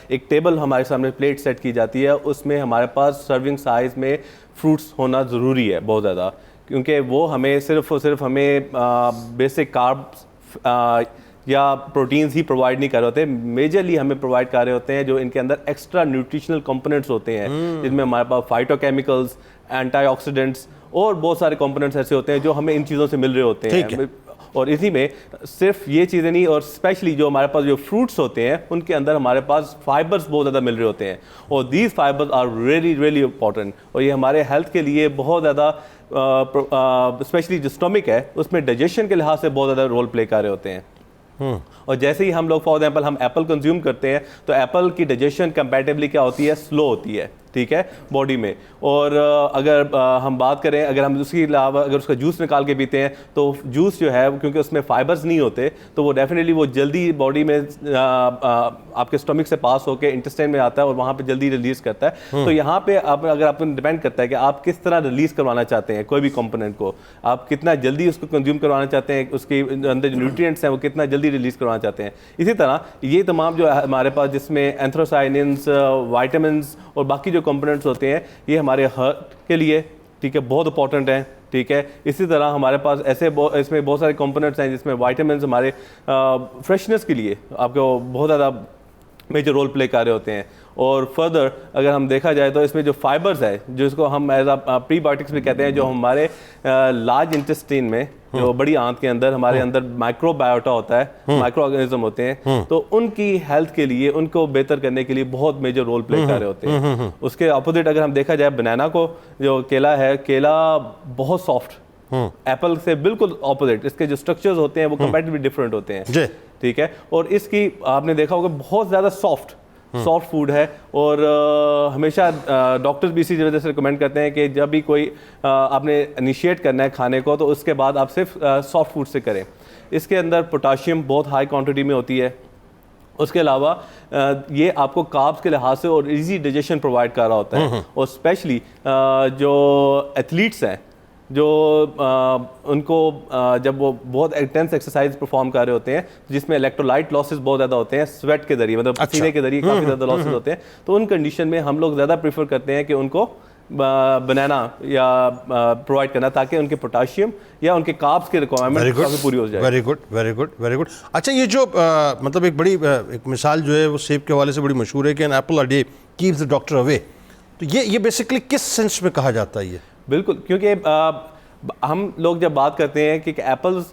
ایک ٹیبل ہمارے سامنے پلیٹ سیٹ کی جاتی ہے اس میں ہمارے پاس سرونگ سائز میں فروٹس ہونا ضروری ہے بہت زیادہ, کیونکہ وہ ہمیں صرف اور صرف ہمیں بیسک کاربس یا پروٹینز ہی پرووائڈ نہیں کر رہے ہوتے, میجرلی ہمیں پرووائڈ کر رہے ہوتے ہیں جو ان کے اندر ایکسٹرا نیوٹریشنل کمپوننٹس ہوتے ہیں جن میں ہمارے پاس فائٹو کیمیکلز, اینٹی آکسیڈنٹس اور بہت سارے کمپوننٹس ایسے ہوتے ہیں جو ہمیں ان چیزوں سے مل رہے ہوتے ہیں. اور اسی میں صرف یہ چیزیں نہیں, اور اسپیشلی جو ہمارے پاس جو فروٹس ہوتے ہیں ان کے اندر ہمارے پاس فائبرز بہت زیادہ مل رہے ہوتے ہیں اور these fibers are really important, اور یہ ہمارے ہیلتھ کے لیے بہت زیادہ اسپیشلی جو اسٹمک ہے اس میں ڈائجیشن کے لحاظ سے بہت زیادہ رول پلے کر رہے ہوتے ہیں. اور جیسے ہی ہم لوگ فار ایگزامپل ہم ایپل کنزیوم کرتے ہیں تو ایپل کی ڈائجیشن کمپیریٹیولی کیا ہوتی ہے, سلو ہوتی ہے, ٹھیک ہے, باڈی میں. اور اگر ہم بات کریں اگر ہم اس کے علاوہ اگر اس کا جوس نکال کے پیتے ہیں تو جوس جو ہے کیونکہ اس میں فائبرز نہیں ہوتے تو وہ ڈیفینیٹلی وہ جلدی باڈی میں آپ کے اسٹمک سے پاس ہو کے انٹسٹائن میں آتا ہے اور وہاں پہ جلدی ریلیز کرتا ہے. تو یہاں پہ اگر آپ کو ڈیپینڈ کرتا ہے کہ آپ کس طرح ریلیز کروانا چاہتے ہیں کوئی بھی کمپوننٹ کو, آپ کتنا جلدی اس کو کنزیوم کروانا چاہتے ہیں, اس کے اندر جو نیوٹرینٹس ہیں وہ کتنا جلدی ریلیز کروانا چاہتے ہیں. اسی طرح یہ تمام جو ہمارے پاس جس میں اینتھروسائننس, وائٹامنس اور باقی جو کمپوننٹس ہوتے ہیں یہ ہمارے ہارٹ کے لیے, ٹھیک ہے, بہت امپورٹنٹ ہیں, ٹھیک ہے. اسی طرح ہمارے پاس اس میں بہت سارے کمپوننٹس ہیں جس میں وائٹامنس ہمارے فریشنس کے لیے آپ کو بہت زیادہ میجر رول پلے کر رہے ہوتے ہیں. اور فردر اگر ہم دیکھا جائے تو اس میں جو فائبرز ہے جو اس کو ہم ایز پری بایوٹکس بھی کہتے ہیں جو ہمارے لارج انٹسٹین میں جو بڑی آنت کے اندر ہمارے اندر مائکرو بایوٹا ہوتا ہے، مائکرو آرگینزم ہوتے ہیں، تو ان کی ہیلتھ کے لیے، ان کو بہتر کرنے کے لیے بہت میجر رول پلے کر رہے ہوتے ہیں. اس کے اپوزٹ اگر ہم دیکھا جائے بنانا کو، جو کیلا ہے، کیلا بہت سافٹ، ایپل سے بالکل اپوزٹ، اس کے جو سٹرکچرز ہوتے ہیں وہ کمپیریٹیولی ڈفرینٹ ہوتے ہیں، ٹھیک ہے. اور اس کی آپ نے دیکھا ہوگا بہت زیادہ سافٹ فوڈ ہے، اور ہمیشہ ڈاکٹرز بھی اسی وجہ سے ریکمینڈ کرتے ہیں کہ جب بھی کوئی آپ نے انیشیٹ کرنا ہے کھانے کو تو اس کے بعد آپ صرف سافٹ فوڈ سے کریں. اس کے اندر پوٹاشیم بہت ہائی کوانٹٹی میں ہوتی ہے. اس کے علاوہ یہ آپ کو کاربس کے لحاظ سے اور ایزی ڈائجیشن پرووائڈ کر رہا ہوتا ہے، اور اسپیشلی جو ایتھلیٹس ہیں، جو ان کو جب وہ بہت انٹینس ایکسرسائز پرفارم کر رہے ہوتے ہیں جس میں الیکٹرولائٹ لاسز بہت زیادہ ہوتے ہیں سویٹ کے ذریعے، مطلب پسینے کے ذریعے کافی زیادہ لاسز ہوتے ہیں، تو ان کنڈیشن میں ہم لوگ زیادہ پریفر کرتے ہیں کہ ان کو بنانا یا پرووائڈ کرنا تاکہ ان کے پوٹاشیم یا ان کے کاربس کی ریکوائرمنٹ کافی پوری ہو جائے. Very good very good very good. اچھا یہ جو مطلب ایک بڑی ایک مثال جو ہے وہ سیب کے حوالے سے بڑی مشہور ہے کہ an apple a day keeps the doctor away, تو یہ بیسیکلی کس سینس میں کہا جاتا ہے یہ؟ بالکل، کیونکہ ہم لوگ جب بات کرتے ہیں کہ ایپلز،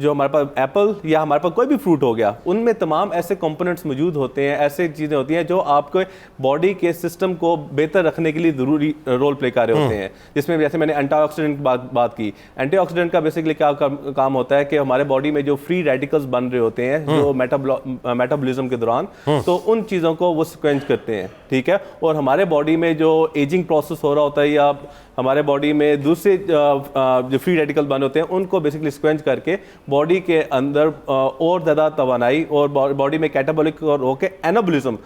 جو ہمارے پاس ایپل یا ہمارے پاس کوئی بھی فروٹ ہو گیا، ان میں تمام ایسے کمپوننٹس موجود ہوتے ہیں، ایسے چیزیں ہوتی ہیں جو آپ کو باڈی کے سسٹم کو بہتر رکھنے کے لیے ضروری رول پلے کر رہے ہوتے ہیں، جس میں جیسے میں نے اینٹی آکسیڈنٹ کی بات کی. اینٹی آکسیڈنٹ کا بیسکلی کیا کام ہوتا ہے کہ ہمارے باڈی میں جو فری ریڈیکلز بن رہے ہوتے ہیں جو میٹابولزم کے دوران، تو ان چیزوں کو وہ سکوینچ کرتے ہیں، ٹھیک ہے. اور ہمارے باڈی میں جو ایجنگ پروسیس ہو رہا ہوتا ہے یا ہمارے باڈی میں دوسرے جو فری ریڈیکل بنے ہوتے ہیں ان کو بیسکلی سکوینچ کر کے باڈی کے اندر اور زیادہ توانائی، اور باڈی میں کیٹابولک اور ہو کے اینابولزم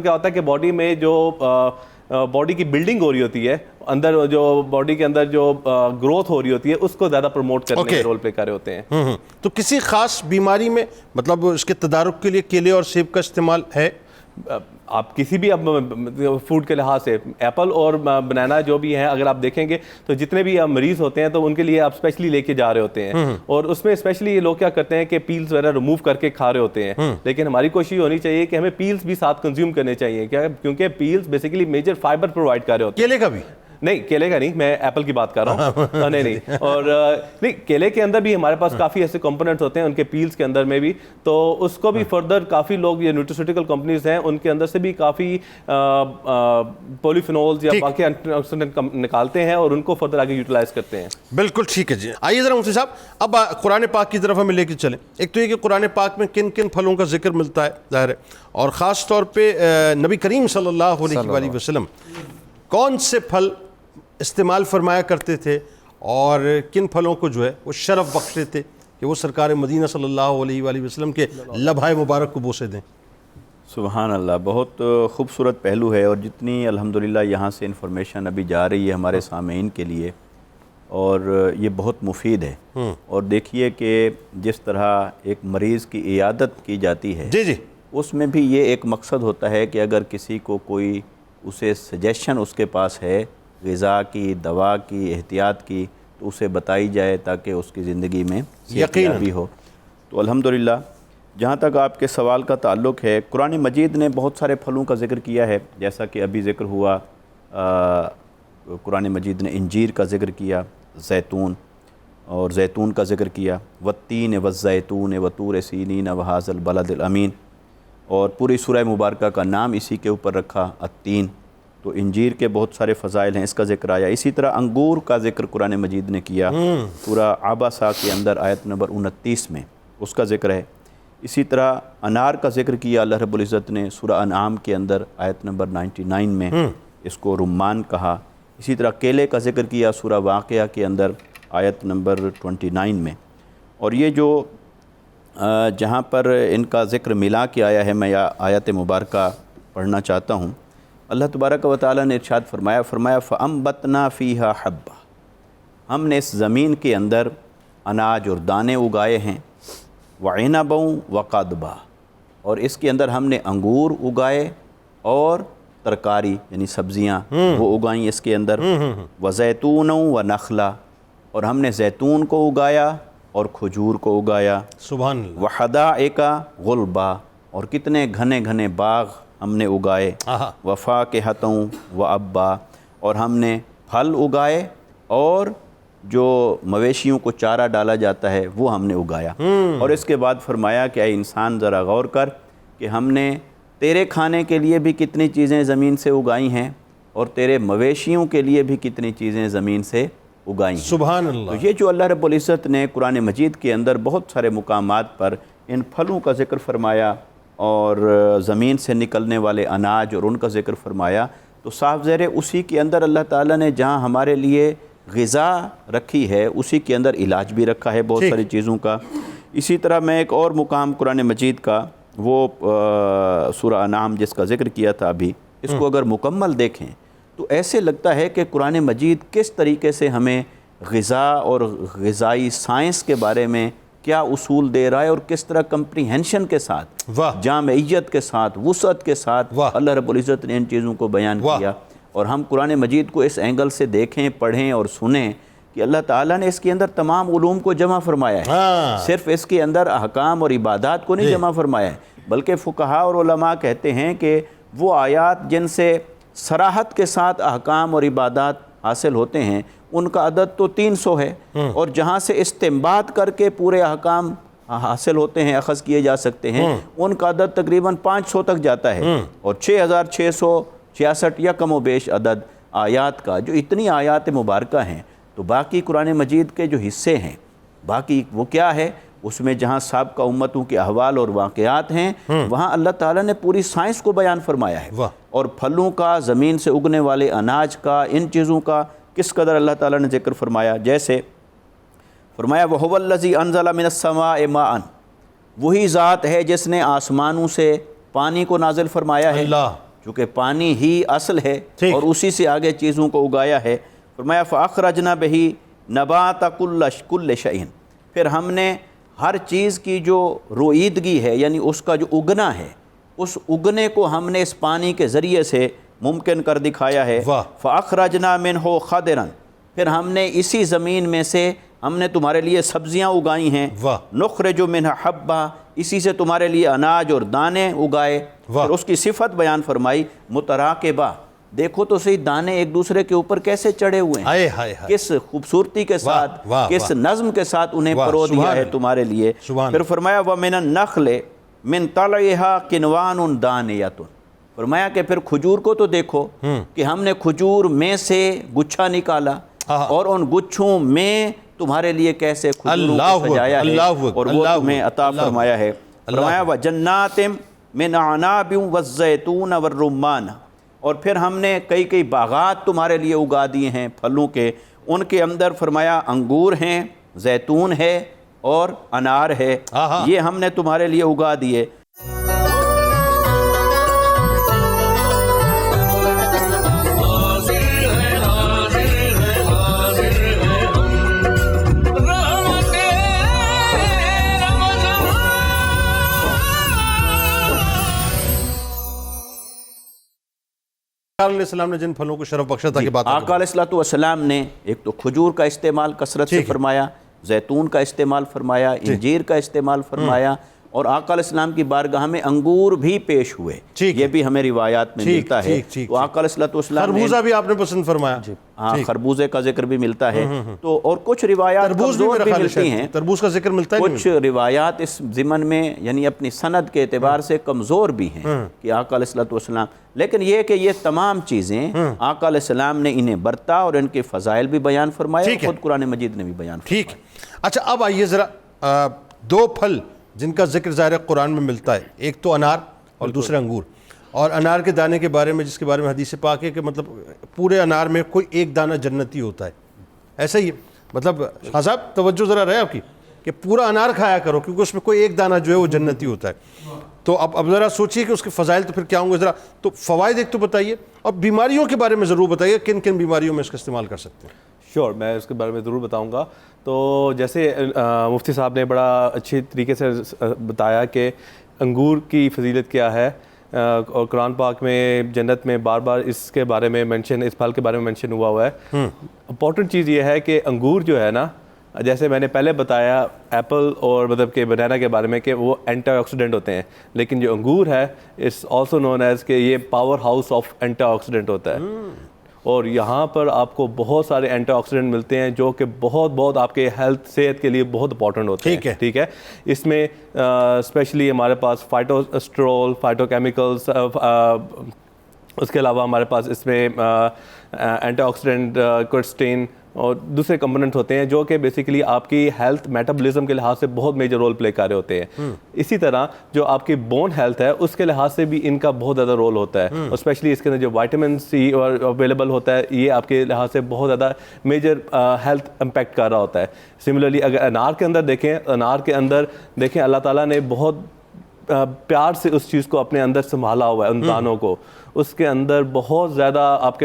کیا ہوتا ہے کہ باڈی میں جو باڈی کی بلڈنگ ہو رہی ہوتی ہے اندر، جو باڈی کے اندر جو گروتھ ہو رہی ہوتی ہے اس کو زیادہ پروموٹ کرنے کے رول پلے کر رہے ہوتے ہیں. تو کسی خاص بیماری میں مطلب اس کے تدارک کے لیے کیلے اور سیب کا استعمال ہے؟ آپ کسی بھی اب فوڈ کے لحاظ سے ایپل اور بنانا جو بھی ہیں اگر آپ دیکھیں گے تو جتنے بھی مریض ہوتے ہیں تو ان کے لیے آپ اسپیشلی لے کے جا رہے ہوتے ہیں، اور اس میں اسپیشلی یہ لوگ کیا کرتے ہیں کہ پیلز وغیرہ ریموو کر کے کھا رہے ہوتے ہیں. لیکن ہماری کوشش ہونی چاہیے کہ ہمیں پیلز بھی ساتھ کنزیوم کرنے چاہیے، کیونکہ peels basically major fiber provide کر رہے ہوتے ہیں. کیلے کا بھی نہیں، کیلے کا نہیں، میں ایپل کی بات کر رہا ہوں. نہیں، اور نہیں، کیلے کے اندر بھی ہمارے پاس کافی ایسے کمپوننٹس ہوتے ہیں ان کے پیلز کے اندر میں بھی، تو اس کو بھی فردر کافی لوگ، یہ نیوٹراسیوٹیکل کمپنیز ہیں ان کے اندر سے بھی کافی پولیفینولز یا باقی اینٹی آکسیڈنٹ نکالتے ہیں اور ان کو فردر آگے یوٹیلائز کرتے ہیں. بالکل ٹھیک ہے جی. آئیے ذرا مفتی صاحب اب قرآن پاک کی طرف ہمیں لے کے چلیں. ایک تو یہ کہ قرآن پاک میں کن کن پھلوں کا ذکر ملتا ہے ظاہر ہے، اور خاص طور پہ نبی کریم صلی اللہ علیہ وآلہ وسلم کون سے پھل استعمال فرمایا کرتے تھے اور کن پھلوں کو جو ہے وہ شرف بخشتے تھے کہ وہ سرکار مدینہ صلی اللہ علیہ وآلہ وسلم کے لبھائے مبارک کو بوسے دیں؟ سبحان اللہ، بہت خوبصورت پہلو ہے، اور جتنی الحمدللہ یہاں سے انفارمیشن ابھی جا رہی ہے ہمارے سامعین کے لیے، اور یہ بہت مفید ہے. اور دیکھیے کہ جس طرح ایک مریض کی عیادت کی جاتی ہے، جی جی، اس میں بھی یہ ایک مقصد ہوتا ہے کہ اگر کسی کو کوئی اسے سجیشن اس کے پاس ہے غذا کی، دوا کی، احتیاط کی، تو اسے بتائی جائے تاکہ اس کی زندگی میں یقین ہو. تو الحمدللہ جہاں تک آپ کے سوال کا تعلق ہے، قرآن مجید نے بہت سارے پھلوں کا ذکر کیا ہے، جیسا کہ ابھی ذکر ہوا، قرآن مجید نے انجیر کا ذکر کیا، زیتون اور زیتون کا ذکر کیا، والتین والزیتون وطور سینین وہذا البلد الامین، اور پوری سورہ مبارکہ کا نام اسی کے اوپر رکھا، التین. تو انجیر کے بہت سارے فضائل ہیں، اس کا ذکر آیا. اسی طرح انگور کا ذکر قرآن مجید نے کیا، سورہ عبسہ کے اندر آیت نمبر 29 میں اس کا ذکر ہے. اسی طرح انار کا ذکر کیا اللہ رب العزت نے سورہ انعام کے اندر آیت نمبر 99 میں، اس کو رمان کہا. اسی طرح کیلے کا ذکر کیا سورہ واقعہ کے اندر آیت نمبر 29 میں. اور یہ جو جہاں پر ان کا ذکر ملا کے آیا ہے، میں آیت مبارکہ پڑھنا چاہتا ہوں. اللہ تبارک و تعالیٰ نے ارشاد فرمایا فَأَنبَتْنَا فِيهَا حَبًّا، ہم نے اس زمین کے اندر اناج اور دانے اگائے ہیں، وَعِنَبًا وَقَضْبًا، اور اس کے اندر ہم نے انگور اگائے اور ترکاری یعنی سبزیاں وہ اگائیں اس کے اندر، وَزَيْتُونًا وَنَخْلًا، اور ہم نے زیتون کو اگایا اور کھجور کو اگایا، سبحان اللہ، وَحَدَائِقَ غُلْبًا، اور کتنے گھنے گھنے باغ ہم نے اگائے، وَفَاكِهَةً وَأَبًّا، اور ہم نے پھل اگائے اور جو مویشیوں کو چارہ ڈالا جاتا ہے وہ ہم نے اگایا. اور اس کے بعد فرمایا کہ اے انسان ذرا غور کر کہ ہم نے تیرے کھانے کے لیے بھی کتنی چیزیں زمین سے اگائی ہیں اور تیرے مویشیوں کے لیے بھی کتنی چیزیں زمین سے اگائی ہیں. سبحان اللہ. تو یہ جو اللہ رب العزت نے قرآن مجید کے اندر بہت سارے مقامات پر ان پھلوں کا ذکر فرمایا اور زمین سے نکلنے والے اناج اور ان کا ذکر فرمایا، تو صاف ظاہر ہے اسی کے اندر اللہ تعالیٰ نے جہاں ہمارے لیے غذا رکھی ہے اسی کے اندر علاج بھی رکھا ہے بہت ساری چیزوں کا. اسی طرح میں ایک اور مقام قرآن مجید کا وہ سورہ انعام جس کا ذکر کیا تھا ابھی، اس کو اگر مکمل دیکھیں تو ایسے لگتا ہے کہ قرآن مجید کس طریقے سے ہمیں غذا اور غذائی سائنس کے بارے میں کیا اصول دے رہا ہے اور کس طرح کمپریہنشن کے ساتھ، جامعیت کے ساتھ، وسعت کے ساتھ اللہ رب العزت نے ان چیزوں کو بیان کیا. اور ہم قرآن مجید کو اس اینگل سے دیکھیں، پڑھیں اور سنیں کہ اللہ تعالیٰ نے اس کے اندر تمام علوم کو جمع فرمایا ہے، صرف اس کے اندر احکام اور عبادات کو نہیں جمع فرمایا ہے، بلکہ فقہاء اور علماء کہتے ہیں کہ وہ آیات جن سے صراحت کے ساتھ احکام اور عبادات حاصل ہوتے ہیں ان کا عدد تو 300 ہے، اور جہاں سے استنباط کر کے پورے احکام حاصل ہوتے ہیں، اخذ کیے جا سکتے ہیں، ان کا عدد تقریباً 500 تک جاتا ہے، اور 6666 یا کم و بیش عدد آیات کا. جو اتنی آیات مبارکہ ہیں تو باقی قرآن مجید کے جو حصے ہیں باقی وہ کیا ہے، اس میں جہاں سابقہ امتوں کے احوال اور واقعات ہیں وہاں اللہ تعالیٰ نے پوری سائنس کو بیان فرمایا ہے، اور پھلوں کا، زمین سے اگنے والے اناج کا، ان چیزوں کا کس قدر اللہ تعالیٰ نے ذکر فرمایا. جیسے فرمایا وَهُوَ الَّذِي أَنزَلَ مِنَ السَّمَاءِ مَاءً، وہی ذات ہے جس نے آسمانوں سے پانی کو نازل فرمایا ہے، چونکہ پانی ہی اصل ہے اور اسی سے آگے چیزوں کو اگایا ہے. فرمایا فَأَخْرَجْنَا بِهِ نَبَاتَ كُلِّ شَيْءٍ، پھر ہم نے ہر چیز کی جو روئیدگی ہے یعنی اس کا جو اگنا ہے اس اگنے کو ہم نے اس پانی کے ذریعے سے ممکن کر دکھایا ہے. فَأَخْرَجْنَا مِنْهُ خَضِرًا، پھر ہم نے اسی زمین میں سے ہم نے تمہارے لیے سبزیاں اگائی ہیں. نُخْرِجُ مِنْهُ حَبًّا، اسی سے تمہارے لیے اناج اور دانے اگائے. پھر اس کی صفت بیان فرمائی متراکبہ، دیکھو تو صحیح دانے ایک دوسرے کے اوپر کیسے چڑھے ہوئے ہیں، کس خوبصورتی کے ساتھ، کس نظم کے ساتھ انہیں پرو دیا ہے تمہارے لیے. پھر فرمایا وَمِنَ النَّخْلِ مِنْ طَلْعِهَا قِنْوَانٌ دَانِيَةٌ، فرمایا کہ پھر کھجور کو تو دیکھو کہ ہم نے کھجور میں سے گچھا نکالا اور ان گچھوں میں تمہارے لیے کیسے کھجوروں کو سجایا ہے اور وہ تمہیں عطا فرمایا ہے. فرمایا وَجَنَّاتٍ مِنْ أَعْنَابٍ وَالزَّيْتُونَ وَالرُّمَّانَ، اور پھر ہم نے کئی باغات تمہارے لیے اگا دیے ہیں پھلوں کے، ان کے اندر فرمایا انگور ہیں، زیتون ہے اور انار ہے، یہ ہم نے تمہارے لیے اگا دیے. علیہ السلام نے جن پھلوں کو شرف بخشا تھا کہ بات آقا علیہ السلام نے ایک تو کھجور کا استعمال کثرت سے فرمایا، زیتون کا استعمال فرمایا، انجیر کا استعمال فرمایا، اور آقا علیہ السلام کی بارگاہ میں انگور بھی پیش ہوئے، یہ بھی ہمیں روایات میں ملتا ہے. تو آقا علیہ السلام نے خربوزہ بھی آپ نے پسند فرمایا، ہاں خربوزے کا ذکر بھی ملتا ہے. تو اور کچھ روایات کمزور بھی ملتی ہیں، تربوز کا ذکر ملتا ہے، کچھ روایات اس ضمن میں یعنی اپنی سند کے اعتبار سے کمزور بھی ہیں کہ آقا علیہ السلام، لیکن یہ کہ یہ تمام چیزیں آقا علیہ السلام نے انہیں برتا اور ان کے فضائل بھی بیان فرمایا، خود قرآن مجید نے بھی بیان فرمایا. ٹھیک. اچھا اب آئیے ذرا دو پھل جن کا ذکر ظاہر قرآن میں ملتا ہے، ایک تو انار اور دوسرا انگور. اور انار کے دانے کے بارے میں جس کے بارے میں حدیث پاک ہے کہ مطلب پورے انار میں کوئی ایک دانہ جنتی ہوتا ہے. ایسا ہی مطلب خان صاحب توجہ ذرا رہے آپ کی کہ پورا انار کھایا کرو کیونکہ اس میں کوئی ایک دانہ جو ہے وہ جنتی ہوتا ہے. تو اب ذرا سوچئے کہ اس کے فضائل تو پھر کیا ہوں گے، ذرا تو فوائد ایک تو بتائیے اور بیماریوں کے بارے میں ضرور بتائیے کن کن بیماریوں میں اس کا استعمال کر سکتے ہیں. شیور، میں اس کے بارے میں ضرور بتاؤں گا. تو جیسے مفتی صاحب نے بڑا اچھی طریقے سے بتایا کہ انگور کی فضیلت کیا ہے، اور قرآن پاک میں جنت میں بار بار اس کے بارے میں مینشن، اس پھل کے بارے میں مینشن ہوا ہے. امپورٹنٹ چیز یہ ہے کہ انگور جو ہے نا، جیسے میں نے پہلے بتایا ایپل اور مطلب کہ بنانا کے بارے میں کہ وہ اینٹی آکسیڈنٹ ہوتے ہیں، لیکن جو انگور ہے اٹس آلسو نون ایز کہ یہ power house of antioxidant ہوتا ہے. اور یہاں پر آپ کو بہت سارے اینٹی آکسیڈنٹ ملتے ہیں جو کہ بہت آپ کے ہیلتھ صحت کے لیے بہت امپورٹنٹ ہوتے ہیں. ٹھیک ہے. اس میں اسپیشلی ہمارے پاس فائٹوسٹرول، فائٹو کیمیکلس، اس کے علاوہ ہمارے پاس اس میں اینٹی آکسیڈنٹ کوئرسٹین اور دوسرے کمپوننٹ ہوتے ہیں جو کہ بیسیکلی آپ کی ہیلتھ میٹابولزم کے لحاظ سے بہت میجر رول پلے کر رہے ہوتے ہیں. اسی طرح جو آپ کی بون ہیلتھ ہے اس کے لحاظ سے بھی ان کا بہت زیادہ رول ہوتا ہے، اور اسپیشلی اس کے اندر جو وائٹامن سی اویلیبل ہوتا ہے یہ آپ کے لحاظ سے بہت زیادہ میجر ہیلتھ امپیکٹ کر رہا ہوتا ہے. سملرلی اگر انار کے اندر دیکھیں، انار کے اندر دیکھیں اللہ تعالیٰ نے بہت پیار سے اس چیز کو اپنے اندر سنبھالا ہوا ہے، ان دانوں کو. اس کے اندر بہت زیادہ آپ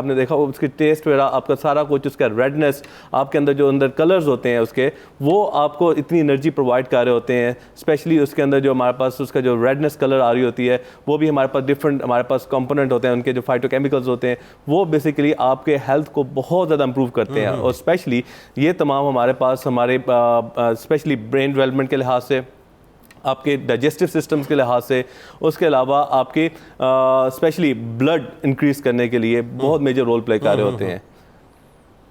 نے دیکھا اس کی ٹیسٹ وغیرہ، آپ کا سارا کچھ، اس کا ریڈنس، آپ کے اندر جو اندر کلرز ہوتے ہیں اس کے، وہ آپ کو اتنی انرجی پرووائڈ کر رہے ہوتے ہیں. اسپیشلی اس کے اندر جو ہمارے پاس اس کا جو ریڈنس کلر آ رہی ہوتی ہے وہ بھی ہمارے پاس ڈفرینٹ ہمارے پاس کمپوننٹ ہوتے ہیں، ان کے جو فائٹو کیمیکلز ہوتے ہیں وہ بیسیکلی آپ کے ہیلتھ کو بہت زیادہ امپروو کرتے ہیں. اور اسپیشلی یہ تمام ہمارے پاس ہمارے اسپیشلی برین ڈیولپمنٹ کے لحاظ سے، آپ کے ڈائجسٹو سسٹمز کے لحاظ سے، اس کے علاوہ آپ کے اسپیشلی بلڈ انکریز کرنے کے لیے بہت میجر رول پلے کر رہے ہوتے ہیں.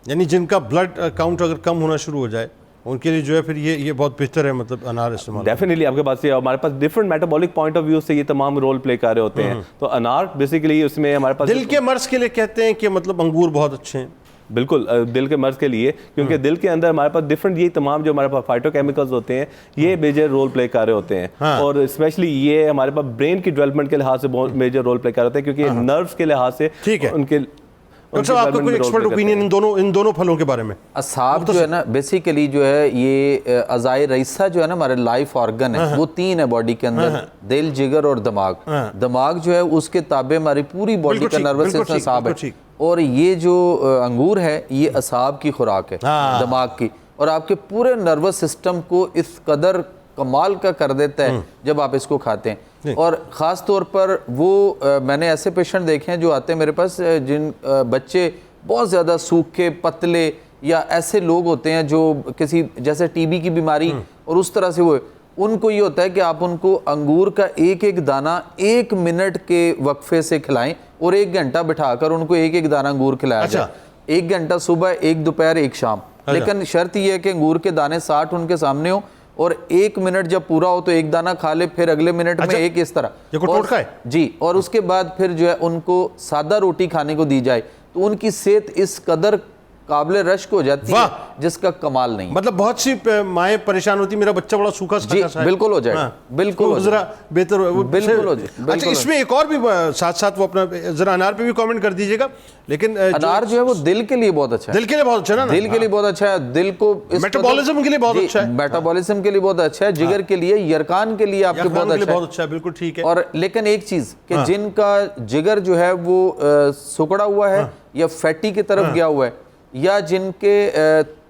یعنی جن کا بلڈ کاؤنٹ اگر کم ہونا شروع ہو جائے ان کے لیے جو ہے پھر یہ بہت بہتر ہے، مطلب انار استعمال. ڈیفینیٹلی آپ کے پاس ہمارے پاس different metabolic point of view سے یہ تمام رول پلے کر رہے ہوتے ہیں. تو انار بیسیکلی اس میں ہمارے پاس دل کے مرض کے لیے کہتے ہیں کہ مطلب انگور بہت اچھے ہیں. بالکل دل کے مرض کے لیے، کیونکہ دل کے اندر ہمارے پاس ڈفرینٹ یہ تمام جو ہمارے پاس فائٹو کیمیکلز ہوتے ہیں یہ میجر رول پلے کر رہے ہوتے ہیں. اور اسپیشلی یہ ہمارے پاس برین کی ڈیولپمنٹ کے لحاظ سے بہت میجر رول پلے کر رہے ہوتے ہیں، کیونکہ نروز کے لحاظ سے ان کے. ڈاکٹر صاحب آپ کا کوئی ایکسپرٹ اوپینین ان دونوں پھلوں کے بارے میں؟ اعصاب جو ہے نا بیسیکلی جو ہے یہ اعضائے رئیسہ جو ہے نا ہمارے لائف آرگن ہے، وہ 3 ہے باڈی کے اندر، دل، جگر اور دماغ. دماغ جو ہے اس کے تابع ہماری پوری باڈی کا نروس سسٹم اعصاب ہے، اور یہ جو انگور ہے یہ اعصاب کی خوراک ہے دماغ کی، اور آپ کے پورے نروس سسٹم کو اس قدر کمال کا کر دیتا ہے جب آپ اس کو کھاتے ہیں. اور خاص طور پر وہ میں نے ایسے پیشنٹ دیکھے ہیں جو آتے ہیں میرے پاس جن بچے بہت زیادہ سوکھے پتلے یا ایسے لوگ ہوتے ہیں جو کسی جیسے ٹی بی کی بیماری اور اس طرح سے وہ، ان کو یہ ہوتا ہے کہ آپ ان کو انگور کا ایک دانہ 1 منٹ کے وقفے سے کھلائیں اور 1 گھنٹہ بٹھا کر ان کو ایک دانہ انگور کھلایا جائے. 1 گھنٹہ صبح، 1 دوپہر، 1 شام. لیکن شرط یہ ہے کہ انگور کے دانے 60 ان کے سامنے ہوں، اور 1 منٹ جب پورا ہو تو 1 دانہ کھا لے، پھر اگلے منٹ میں 1 اس طرح جی. اور اس کے بعد پھر جو ہے ان کو سادہ روٹی کھانے کو دی جائے تو ان کی صحت اس قدر قابل رشک ہو جاتی ہے جس کا کمال نہیں. مطلب بہت سی مائیں پریشان ہوتی میرا بچہ بڑا سوکھا سا ہے. بالکل ہو جائے گا، بالکل ذرا بہتر بالکل ہو جائے. اچھا اس میں ایک اور بھی ساتھ وہ اپنا ذرا انار پہ بھی کامنٹ کر دیجیے گا. لیکن انار جو ہے وہ دل کے لیے بہت اچھا ہے، دل کے لیے بہت اچھا ہے، دل کے لیے بہت اچھا ہے، دل کو میٹابولزم کے لیے بہت اچھا ہے، میٹابولزم کے لیے بہت اچھا ہے، جگر کے لیے، یرقان کے لیے آپ کے بہت اچھا ہے. بالکل ٹھیک ہے. اور لیکن ایک چیز کہ جن کا جگر جو ہے وہ سکڑا ہوا ہے یا فیٹی کی طرف گیا ہوا ہے، یا جن کے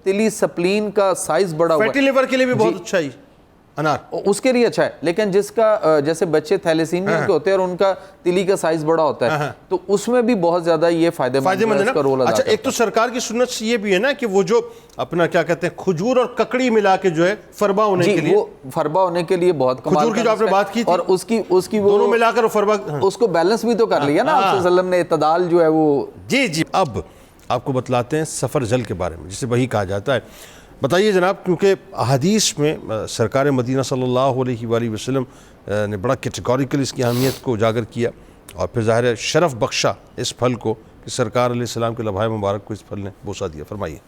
تلی سپلین کا سائز بڑا ہوا ہے، فیٹی لیور کے لیے بھی بہت اچھا ہے انار، اس کے لیے اچھا ہے. لیکن جس کا جیسے بچے تھیلیسیمیا کے ہوتے ہیں اور ان کا تلی کا سائز بڑا ہوتا ہے تو اس میں بھی بہت زیادہ یہ فائدہ مند ہے کا رول ادا کرتا ہے. اچھا ایک تو سرکار کی سنت یہ بھی ہے نا کہ وہ جو اپنا کیا کہتے ہیں کھجور اور ککڑی ملا کے جو ہے فربا ہونے کے لیے، وہ فربا ہونے کے لیے بہت کمال کھجور کی جو آپ نے بات کی تھی اور اس کی وہ دونوں ملا کر فربا، اس کو بیلنس بھی تو کر لیا نا آپ صلی اللہ علیہ وسلم نے، اعتدال جو ہے وہ. جی اب آپ کو بتلاتے ہیں سفر جل کے بارے میں جسے وحی کہا جاتا ہے. بتائیے جناب، کیونکہ احادیث میں سرکار مدینہ صلی اللہ علیہ وآلہ وسلم نے بڑا کیٹیگوریکل اس کی اہمیت کو اجاگر کیا، اور پھر ظاہر ہے شرف بخشا اس پھل کو کہ سرکار علیہ السلام کے لبھائے مبارک کو اس پھل نے بوسہ دیا. فرمائیے.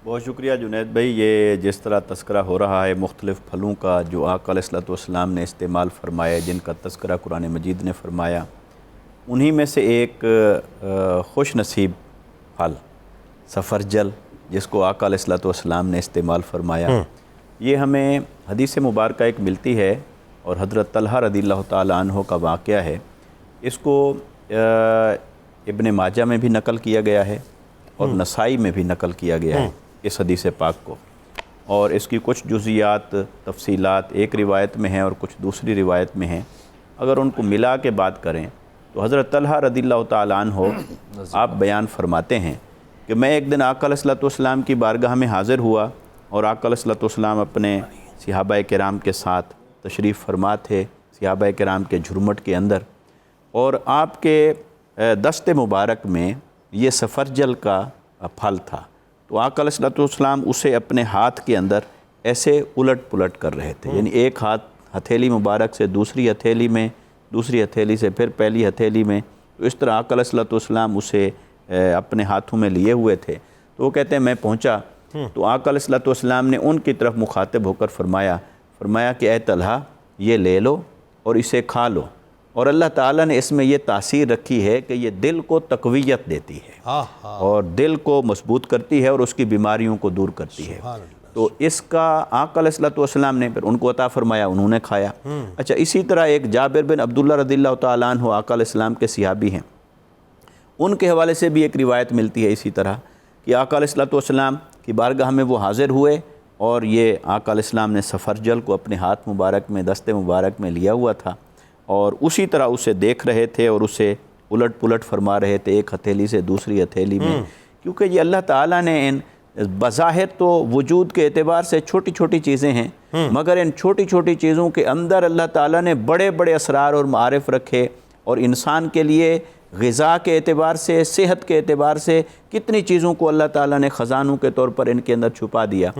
بہت شکریہ جنید بھائی. یہ جس طرح تذکرہ ہو رہا ہے مختلف پھلوں کا جو آقا علیہ الصلوۃ والسلام نے استعمال فرمایا، جن کا تذکرہ قرآن مجید نے فرمایا، انہی میں سے ایک خوش نصیب پھل سفرجل جس کو آقا علیہ الصلوۃ والسلام نے استعمال فرمایا، یہ ہمیں حدیث مبارکہ ایک ملتی ہے اور حضرت طلحہ رضی اللہ تعالیٰ عنہ کا واقعہ ہے. اس کو ابن ماجہ میں بھی نقل کیا گیا ہے اور نسائی میں بھی نقل کیا گیا ہے اس حدیث پاک کو، اور اس کی کچھ جزیات تفصیلات ایک روایت میں ہیں اور کچھ دوسری روایت میں ہیں. اگر ان کو ملا کے بات کریں تو حضرت طلحہ رضی اللہ تعالیٰ عنہ آپ بیان فرماتے ہیں کہ میں ایک دن آقا علیہ الصلوۃ والسلام کی بارگاہ میں حاضر ہوا اور آقا علیہ الصلوۃ والسلام اپنے صحابہ کرام کے ساتھ تشریف فرما تھے، صحابہ کرام کے جھرمٹ کے اندر، اور آپ کے دست مبارک میں یہ سفرجل کا پھل تھا، تو آقا علیہ الصلوۃ والسلام اسے اپنے ہاتھ کے اندر ایسے الٹ پلٹ کر رہے تھے، یعنی ایک ہاتھ ہتھیلی مبارک سے دوسری ہتھیلی میں، دوسری ہتھیلی سے پھر پہلی ہتھیلی میں، تو اس طرح آقا علیہ الصلوۃ والسلام اسے اپنے ہاتھوں میں لیے ہوئے تھے۔ تو وہ کہتے ہیں میں پہنچا تو آقا علیہ الصلوۃ والسلام نے ان کی طرف مخاطب ہو کر فرمایا کہ اے طلحہ یہ لے لو اور اسے کھا لو، اور اللہ تعالیٰ نے اس میں یہ تاثیر رکھی ہے کہ یہ دل کو تقویت دیتی ہے اور دل کو مضبوط کرتی ہے اور اس کی بیماریوں کو دور کرتی ہے۔ تو اس کا آقا علیہ الصلوۃ والسلام نے پھر ان کو عطا فرمایا، انہوں نے کھایا۔ اچھا، اسی طرح ایک جابر بن عبداللہ رضی اللہ تعالیٰ عنہ آقا علیہ السلام کے صحابی ہیں، ان کے حوالے سے بھی ایک روایت ملتی ہے اسی طرح کہ آقا علیہ الصلوۃ والسلام کی بارگاہ میں وہ حاضر ہوئے اور یہ آقا علیہ السلام نے سفرجل کو اپنے ہاتھ مبارک میں، دست مبارک میں لیا ہوا تھا، اور اسی طرح اسے دیکھ رہے تھے اور اسے الٹ پلٹ فرما رہے تھے ایک ہتھیلی سے دوسری ہتھیلی میں، کیونکہ یہ اللہ تعالیٰ نے ان بظاہر تو وجود کے اعتبار سے چھوٹی چھوٹی چیزیں ہیں، مگر ان چھوٹی چھوٹی چیزوں کے اندر اللہ تعالیٰ نے بڑے بڑے اسرار اور معارف رکھے، اور انسان کے لیے غذا کے اعتبار سے، صحت کے اعتبار سے کتنی چیزوں کو اللہ تعالیٰ نے خزانوں کے طور پر ان کے اندر چھپا دیا۔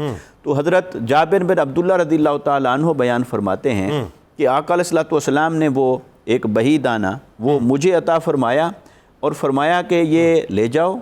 تو حضرت جابر بن عبداللہ رضی اللہ تعالیٰ عنہ بیان فرماتے ہیں کہ آقا علیہ الصلوۃ والسلام نے وہ ایک بہی دانہ وہ مجھے عطا فرمایا اور فرمایا کہ یہ لے جاؤ،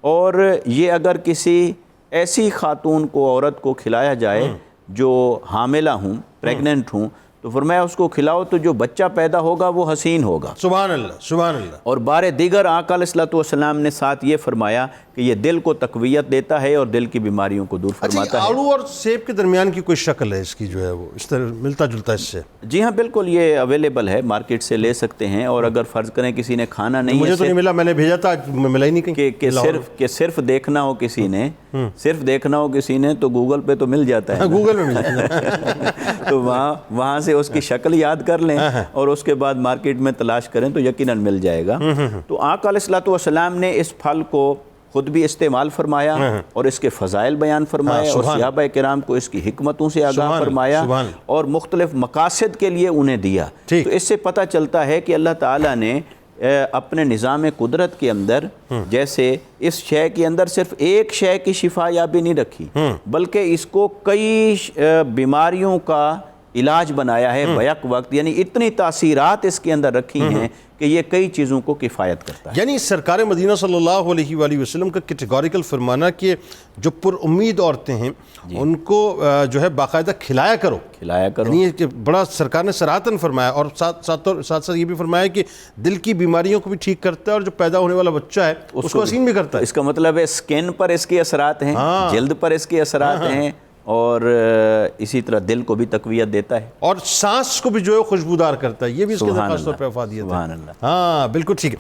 اور یہ اگر کسی ایسی خاتون کو، عورت کو کھلایا جائے جو حاملہ ہوں، پریگننٹ ہوں، تو فرمایا اس کو کھلاؤ تو جو بچہ پیدا ہوگا وہ حسین ہوگا۔ سبحان اللہ، سبحان اللہ۔ اور بار دیگر آقا علیہ الصلوۃ والسلام نے ساتھ یہ فرمایا کہ یہ دل کو تقویت دیتا ہے اور دل کی بیماریوں کو دور فرماتا ہے۔ آڑو اور سیب کے درمیان کی کوئی شکل ہے اس کی جو ہے وہ اس طرح ملتا جلتا اس سے؟ جی ہاں بالکل، یہ اویلیبل ہے، مارکیٹ سے لے سکتے ہیں، اور اگر فرض کریں کسی نے کھانا نہیں مجھے تو نہیں ملا، میں نے بھیجا تھا، ملا ہی نہیں کہیں کہ صرف دیکھنا ہو کسی نے، صرف دیکھنا ہو کسی نے تو گوگل پہ تو مل جاتا ہے، گوگل میں مل جاتا ہے، تو وہاں سے اس کی شکل یاد کر لیں اور اس کے بعد مارکیٹ میں تلاش کریں تو یقیناً مل جائے گا۔ تو آقا علیہ الصلوۃ والسلام نے اس پھل کو خود بھی استعمال فرمایا اور اس کے فضائل بیان فرمائے، اور صحابہ کرام کو اس کی حکمتوں سے آگاہ فرمایا اور مختلف مقاصد کے لیے انہیں دیا۔ تو اس سے پتہ چلتا ہے کہ اللہ تعالیٰ نے اپنے نظام قدرت کے اندر جیسے اس شے کے اندر صرف ایک شے کی شفا یابی نہیں رکھی، بلکہ اس کو کئی بیماریوں کا علاج بنایا ہے بیک وقت، یعنی اتنی تاثیرات اس کے اندر رکھی ہیں کہ یہ کئی چیزوں کو کفایت کرتا ہے۔ یعنی سرکار مدینہ صلی اللہ علیہ وآلہ وسلم کا کیٹیگوریکل فرمانا کہ جو پر امید عورتیں ہیں ان کو جو ہے باقاعدہ کھلایا کرو، یعنی کہ بڑا سرکار نے صراحتاً فرمایا، اور ساتھ یہ بھی فرمایا کہ دل کی بیماریوں کو بھی ٹھیک کرتا ہے، اور جو پیدا ہونے والا بچہ ہے اس کو حسین بھی کرتا ہے۔ اس کا مطلب ہے سکن پر اس کے اثرات ہیں، جلد پر اس کے اثرات ہیں، اور اسی طرح دل کو بھی تقویت دیتا ہے، اور سانس کو بھی جو ہے خوشبودار کرتا ہے، یہ بھی اس کے اندر خاص طور پہ افادیت ہے۔ سبحان اللہ۔ ہاں بالکل ٹھیک ہے۔